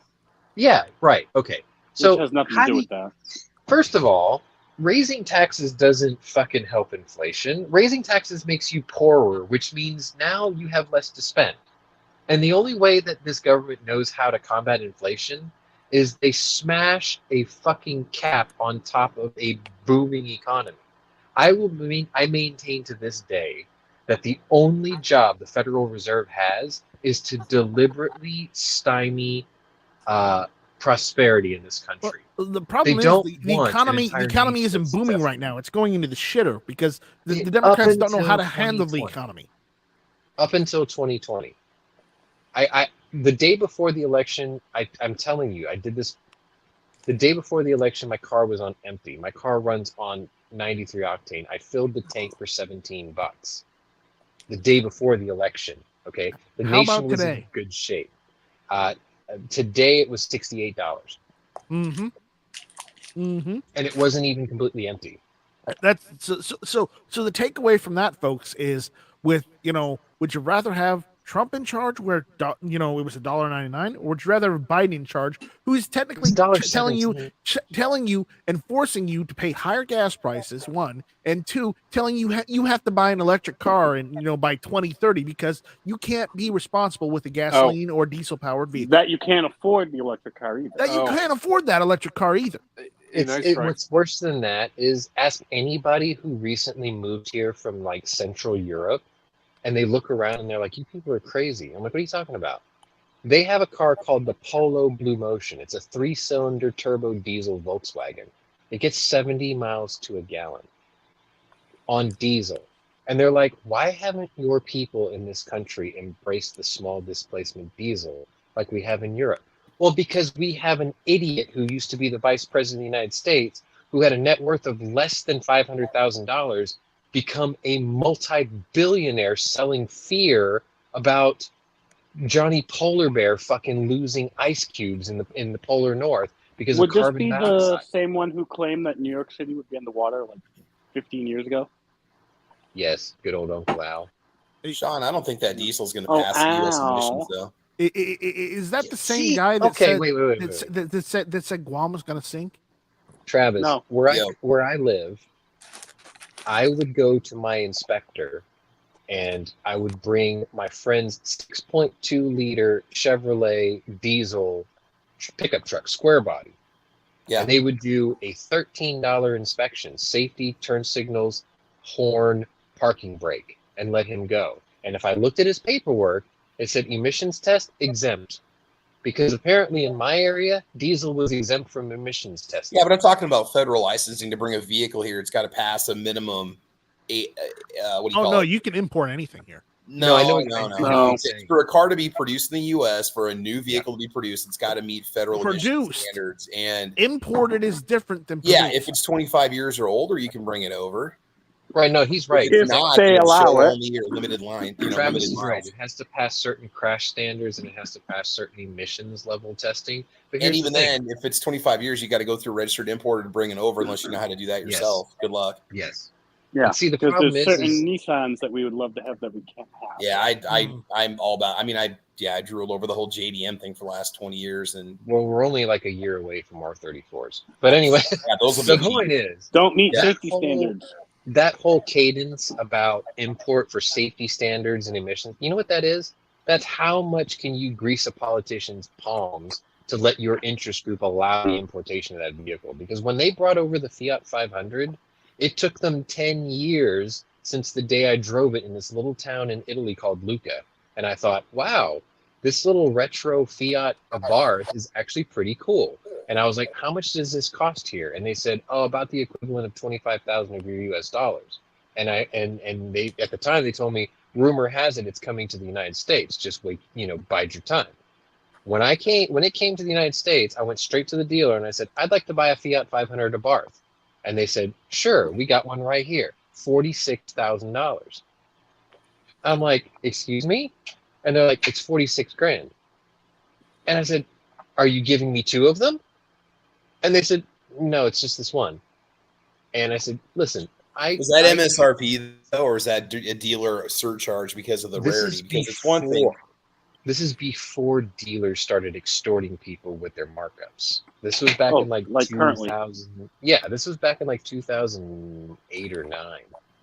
Speaker 7: Yeah, right. Okay. So
Speaker 4: which has nothing to do with that.
Speaker 7: First of all, raising taxes doesn't fucking help inflation. Raising taxes makes you poorer, which means now you have less to spend. And the only way that this government knows how to combat inflation is they smash a fucking cap on top of a booming economy. I maintain to this day that the only job the Federal Reserve has is to deliberately stymie prosperity in this country.
Speaker 1: Well, the problem is the economy isn't booming right now. It's going into the shitter because the Democrats don't know how to handle the economy.
Speaker 7: Up until 2020. The day before the election, I'm telling you, I did this. The day before the election, my car was on empty. My car runs on 93 octane. I filled the tank for $17. The day before the election, okay? The nation was in good shape. Today it was $68.
Speaker 1: Mm-hmm. Mm-hmm.
Speaker 7: And it wasn't even completely empty.
Speaker 1: That's so the takeaway from that, folks, is would you rather have Trump in charge where it was $1.99, or would you rather have Biden in charge, who is technically telling you and forcing you to pay higher gas prices, one, and two, telling you you have to buy an electric car and by 2030 because you can't be responsible with a gasoline or diesel powered vehicle.
Speaker 4: That you can't afford the electric car either.
Speaker 1: That you can't afford that electric car either.
Speaker 7: What's worse than that is ask anybody who recently moved here from like Central Europe. And they look around and they're like, you people are crazy. I'm like, what are you talking about? They have a car called the Polo Blue Motion. It's a 3-cylinder turbo diesel Volkswagen. It gets 70 miles to a gallon on diesel. And they're like, why haven't your people in this country embraced the small displacement diesel like we have in Europe? Well, because we have an idiot who used to be the vice president of the United States who had a net worth of less than $500,000 become a multi-billionaire selling fear about Johnny Polar Bear fucking losing ice cubes in the polar north because of carbon dioxide.
Speaker 4: Would this be the same one who claimed that New York City would be underwater like 15 years ago?
Speaker 7: Yes, good old Uncle Al.
Speaker 2: Sean, I don't think that diesel's going to pass the U.S. emissions, though.
Speaker 1: Is that the same guy that said that said Guam was going to sink?
Speaker 7: Travis, where I live, I would go to my inspector and I would bring my friend's 6.2 liter Chevrolet diesel pickup truck, square body. Yeah. And they would do a $13 inspection, safety, turn signals, horn, parking brake, and let him go. And if I looked at his paperwork, it said emissions test exempt. Because apparently in my area, diesel was exempt from emissions testing.
Speaker 2: Yeah, but I'm talking about federal licensing to bring a vehicle here. It's got to pass a minimum.
Speaker 1: No, you can import anything here.
Speaker 2: No,
Speaker 7: I know what
Speaker 2: no.
Speaker 7: you're saying.
Speaker 2: For a car to be produced in the U.S., for a new vehicle to be produced, it's got to meet federal emission standards. And
Speaker 1: imported is different than
Speaker 2: produced. If it's 25 years or older, you can bring it over.
Speaker 7: Right? No, he's right.
Speaker 4: If
Speaker 2: not,
Speaker 4: they allow it,
Speaker 2: only or limited line.
Speaker 7: Travis
Speaker 2: limited
Speaker 7: is right. It has to pass certain crash standards and it has to pass certain emissions level testing. But
Speaker 2: and even then, if it's 25 years, you got to go through registered importer to bring it over, unless you know how to do that yourself.
Speaker 7: Yes.
Speaker 2: Good luck.
Speaker 7: Yes.
Speaker 4: Yeah.
Speaker 7: And see, the
Speaker 4: because
Speaker 7: problem
Speaker 4: there's
Speaker 7: is
Speaker 4: certain Nissans that we would love to have that we can't have.
Speaker 2: Yeah, I'm all about. I mean, I drooled over the whole JDM thing for the last 20 years, and
Speaker 7: well, we're only like a year away from R34s. But anyway, the point is,
Speaker 4: don't meet safety standards.
Speaker 7: That whole cadence about import for safety standards and emissions, you know what that is? That's how much can you grease a politician's palms to let your interest group allow the importation of that vehicle? Because when they brought over the Fiat 500, it took them 10 years since the day I drove it in this little town in Italy called Lucca. And I thought, wow, this little retro Fiat Abarth is actually pretty cool. And I was like, how much does this cost here? And they said, oh, about the equivalent of 25,000 of your US dollars. And they at the time they told me, rumor has it it's coming to the United States. Just wait, bide your time. When it came to the United States, I went straight to the dealer and I said, I'd like to buy a Fiat 500 Abarth. And they said, sure, we got one right here, $46,000. I'm like, excuse me? And they're like, it's 46 grand. And I said, are you giving me two of them? And they said, no, it's just this one. And I said, listen,
Speaker 2: is that MSRP though, or is that a dealer surcharge because of the rarity? Because it's one thing.
Speaker 7: This is before dealers started extorting people with their markups. This was back in like 2000. Currently. Yeah, this was back in like 2008 or 9.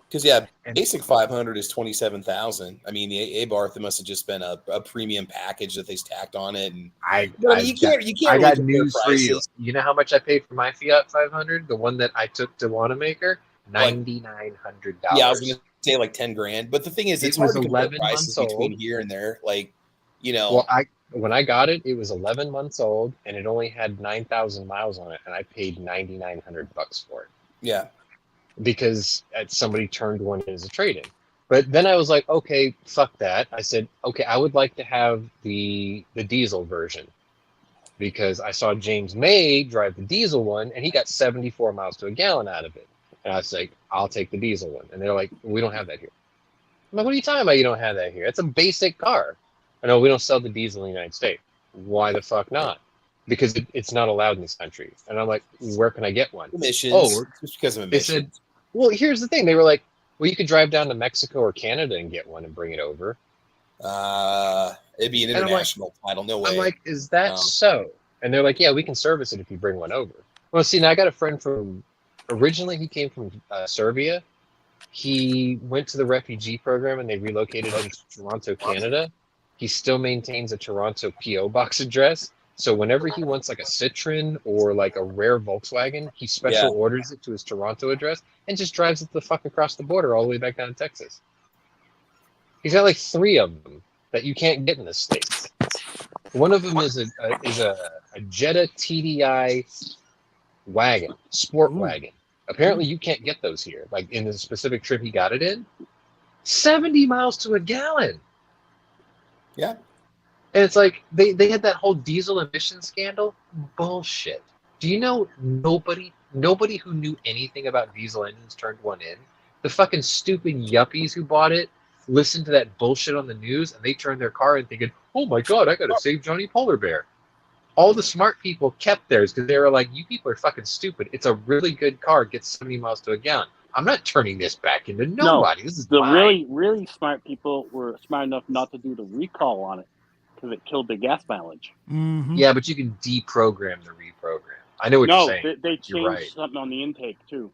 Speaker 2: Because basic 500 is 27,000. I mean, the Abarth, it must have just been a premium package that they tacked on it. And
Speaker 7: I got news for you. You know how much I paid for my Fiat 500, the one that I took to Wanamaker? $9,900.
Speaker 2: Yeah, I was gonna say like 10 grand. But the thing is, it's hard to compare prices between here and there. Like, Well,
Speaker 7: when I got it, it was 11 months old, and it only had 9,000 miles on it, and I paid $9,900 for it.
Speaker 2: Yeah.
Speaker 7: Because somebody turned one in as a trade-in. But then I was like, okay, fuck that. I said, okay, I would like to have the diesel version. Because I saw James May drive the diesel one, and he got 74 miles to a gallon out of it. And I was like, I'll take the diesel one. And they're like, we don't have that here. I'm like, what are you talking about you don't have that here? It's a basic car. I know we don't sell the diesel in the United States. Why the fuck not? Because it's not allowed in this country. And I'm like, where can I get one?
Speaker 2: Emissions.
Speaker 7: Oh,
Speaker 2: just because of emissions.
Speaker 7: They said, well, here's the thing. They were like, well, you could drive down to Mexico or Canada and get one and bring it over.
Speaker 2: It'd be an international title. No way.
Speaker 7: I'm like, is that so? And they're like, yeah, we can service it if you bring one over. Well, see, now I got a friend originally he came from Serbia. He went to the refugee program and they relocated him to Toronto, Canada. He still maintains a Toronto P.O. box address. So whenever he wants like a Citroen or like a rare Volkswagen, he special orders it to his Toronto address and just drives it the fuck across the border all the way back down to Texas. He's got like 3 of them that you can't get in the States. One of them is a Jetta TDI wagon, sport wagon. Apparently you can't get those here. Like in the specific trip he got it in, 70 miles to a gallon.
Speaker 2: Yeah.
Speaker 7: And it's like they had that whole diesel emission scandal. Bullshit. Do you know nobody who knew anything about diesel engines turned one in? The fucking stupid yuppies who bought it listened to that bullshit on the news and they turned their car in thinking, oh my God, I gotta save Johnny Polar Bear. All the smart people kept theirs because they were like, you people are fucking stupid. It's a really good car, gets 70 miles to a gallon. I'm not turning this back into nobody. This is
Speaker 4: the
Speaker 7: mine.
Speaker 4: really, really smart people were smart enough not to do the recall on it because it killed the gas mileage.
Speaker 1: Mm-hmm.
Speaker 7: Yeah, but you can deprogram the reprogram. I know what you're saying.
Speaker 4: No, they changed something on the intake too.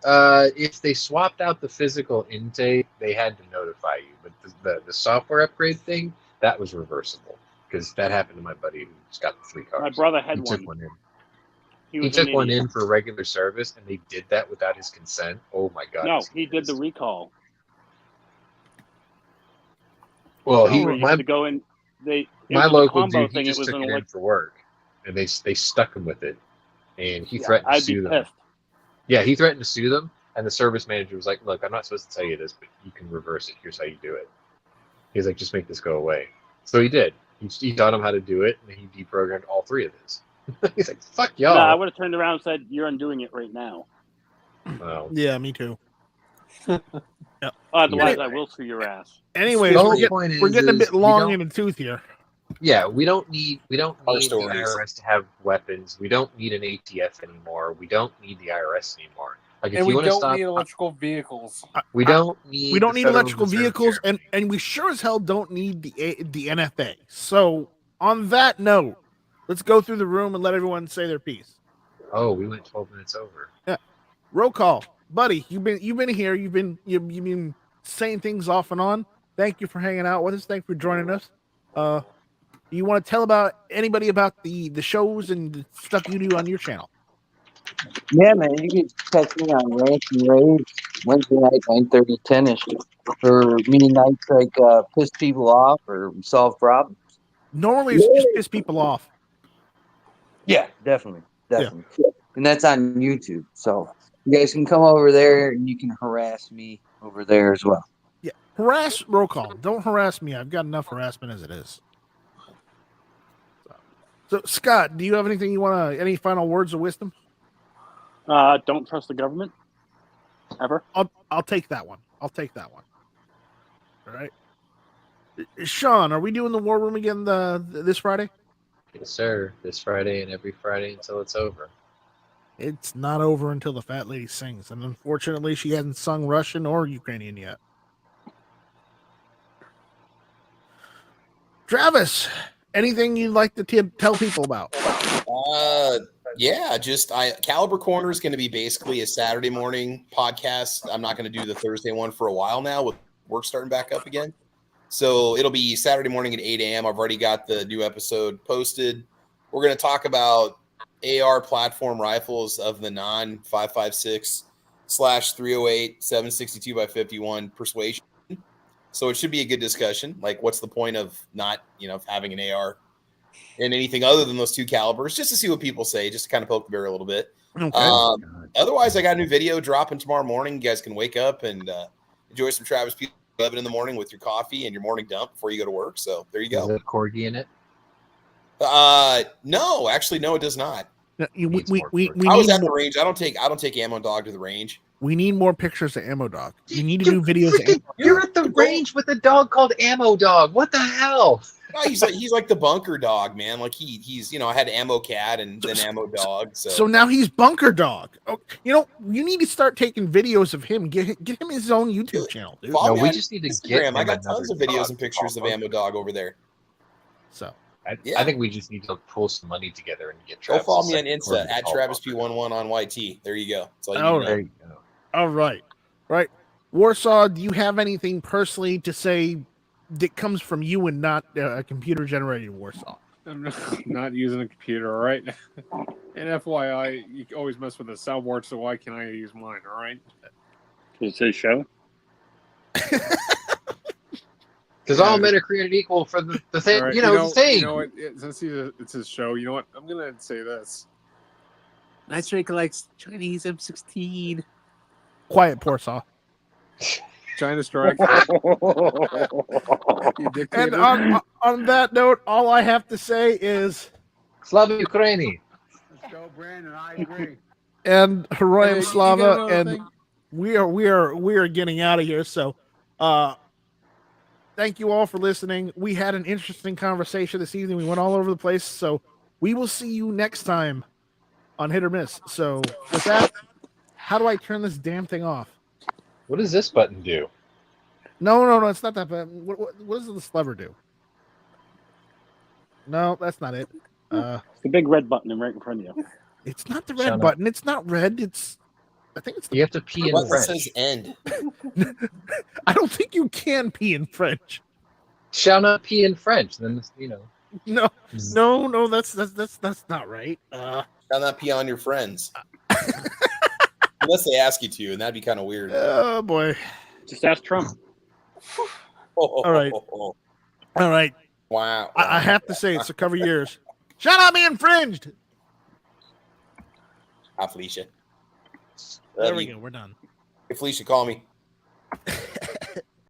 Speaker 7: If they swapped out the physical intake, they had to notify you. But the software upgrade thing, that was reversible. Because that happened to my buddy who's got the 3 cars.
Speaker 4: My brother had
Speaker 7: one. Took one in.
Speaker 4: He
Speaker 7: took one in for regular service, and they did that without his consent. Oh my God!
Speaker 4: No, he did the recall.
Speaker 7: Well,
Speaker 4: to go in.
Speaker 7: My local dude, he just took it in for work, and they stuck him with it, and he threatened to sue them. Pissed. Yeah, he threatened to sue them, And the service manager was like, "Look, I'm not supposed to tell you this, but you can reverse it. Here's how you do it." He's like, "Just make this go away." So he did. He taught him how to do it, and he deprogrammed all 3 of his. He's like, "Fuck y'all."
Speaker 4: No, I would have turned around and said, "You're undoing it right now."
Speaker 7: Wow.
Speaker 1: Yeah, me too.
Speaker 4: Otherwise, I will sue your ass.
Speaker 1: Anyways,
Speaker 7: The
Speaker 1: we're
Speaker 7: whole point
Speaker 1: getting a
Speaker 7: is
Speaker 1: bit
Speaker 7: we
Speaker 1: long
Speaker 7: don't-
Speaker 1: in the tooth here.
Speaker 7: Yeah, we don't need
Speaker 2: Our
Speaker 7: the
Speaker 2: stories.
Speaker 7: IRS to have weapons. We don't need an ATF anymore. We don't need the IRS anymore. Like, if
Speaker 8: And
Speaker 7: you
Speaker 8: we
Speaker 7: want to
Speaker 8: don't
Speaker 7: stop,
Speaker 8: need electrical vehicles.
Speaker 7: we don't need the Federal
Speaker 1: electrical
Speaker 7: Reserve
Speaker 1: vehicles,
Speaker 7: Chairman.
Speaker 1: and we sure as hell don't need the NFA. So on that note, let's go through the room and let everyone say their piece.
Speaker 7: Oh, we went 12 minutes over.
Speaker 1: Roll call, buddy. You've been here. You've been saying things off and on. Thank you for hanging out with us. Thank you for joining us. You want to tell anybody about the shows and the stuff you do on your channel?
Speaker 6: Yeah, man, you can catch me on Rants and Raves Wednesday night, 9:30, 10ish, for mini nights like piss people off or solve problems.
Speaker 1: Normally, it's just piss people off.
Speaker 6: Yeah, definitely. And that's on YouTube. So you guys can come over there and you can harass me over there as well.
Speaker 1: Yeah, harass roll call. Don't harass me. I've got enough harassment as it is. So, Scott, do you have anything you want to? Any final words of wisdom?
Speaker 4: Don't trust the government ever.
Speaker 1: I'll take that one. All right. Sean, are we doing the war room again this Friday?
Speaker 7: Yes, sir. This Friday and every Friday until it's over.
Speaker 1: It's not over until the fat lady sings, and unfortunately, she hasn't sung Russian or Ukrainian yet. Travis, anything you'd like to tell people about?
Speaker 2: Yeah, Caliber Corner is going to be basically a Saturday morning podcast. I'm not going to do the Thursday one for a while now with work starting back up again. So it'll be Saturday morning at 8 a.m. I've already got the new episode posted. We're going to talk about AR platform rifles of the non-556/308 762x51 persuasion. So it should be a good discussion. Like, what's the point of not, having an AR and anything other than those 2 calibers, just to see what people say, just to kind of poke the bear a little bit.
Speaker 1: Okay.
Speaker 2: Otherwise, I got a new video dropping tomorrow morning. You guys can wake up and enjoy some Travis P. 11 in the morning with your coffee and your morning dump before you go to work. So there you go.
Speaker 7: Is there a corgi in it?
Speaker 2: No, actually, no, it does not.
Speaker 1: We
Speaker 2: I was at the range. I don't take Ammo Dog to the range.
Speaker 1: We need more pictures of Ammo Dog. We need to do videos.
Speaker 7: You're at the range with a dog called Ammo Dog. What the hell?
Speaker 2: No, he's like the bunker dog, man. Like he's I had Ammo Cat and then Ammo Dog. So
Speaker 1: now he's Bunker Dog. Oh, you need to start taking videos of him. Get him his own YouTube channel, dude.
Speaker 2: No,
Speaker 7: we just need to get him.
Speaker 2: I got tons of videos and pictures of Ammo Dog over there.
Speaker 1: So
Speaker 7: I think we just need to pull some money together and get
Speaker 2: Go
Speaker 7: Travis.
Speaker 2: follow me on Insta at TravisP11 on YT. There you go. That's all you need.
Speaker 7: There you go.
Speaker 1: All right. Right. Warsaw, do you have anything personally to say that comes from you and not a computer generated Warsaw?
Speaker 8: I'm not using a computer, all right? And FYI, you always mess with the soundboard, so why can't I use mine, all right?
Speaker 4: Does it say show?
Speaker 7: Because all men are created equal for the thing,
Speaker 8: Right,
Speaker 7: the thing.
Speaker 8: You know what? Since it's his show, you know what? I'm going to say this. Nice Striker likes Chinese M16.
Speaker 1: Quiet, Warsaw.
Speaker 8: China Strike.
Speaker 1: And on that note, all I have to say is
Speaker 7: Slava Ukraini.
Speaker 5: Let's go, Brandon. I agree.
Speaker 1: And Heroyam
Speaker 8: Hey,
Speaker 1: Slava,
Speaker 8: you got
Speaker 1: and
Speaker 8: thing?
Speaker 1: we are getting out of here. So thank you all for listening. We had an interesting conversation this evening. We went all over the place. So we will see you next time on Hit or Miss. So with that, how do I turn this damn thing off?
Speaker 7: What does this button do?
Speaker 1: No, it's not that bad. What does this lever do? No, that's not it.
Speaker 4: The big red button right in front of you.
Speaker 1: It's not the red button. It's not red. I think it's.
Speaker 7: You have to pee in
Speaker 2: What
Speaker 7: French.
Speaker 2: says end?
Speaker 1: I don't think you can pee in French.
Speaker 7: Shall not pee in French. Then
Speaker 1: No, that's not right.
Speaker 2: Shall not pee on your friends. Unless they ask you to, and that'd be kind of weird.
Speaker 1: Oh boy.
Speaker 4: Just ask Trump.
Speaker 1: All right.
Speaker 2: Wow.
Speaker 1: I have to say it, so cover your ears. Shut up, be infringed.
Speaker 2: Hi, Felicia.
Speaker 1: There we go. We're done.
Speaker 2: Felicia, call me.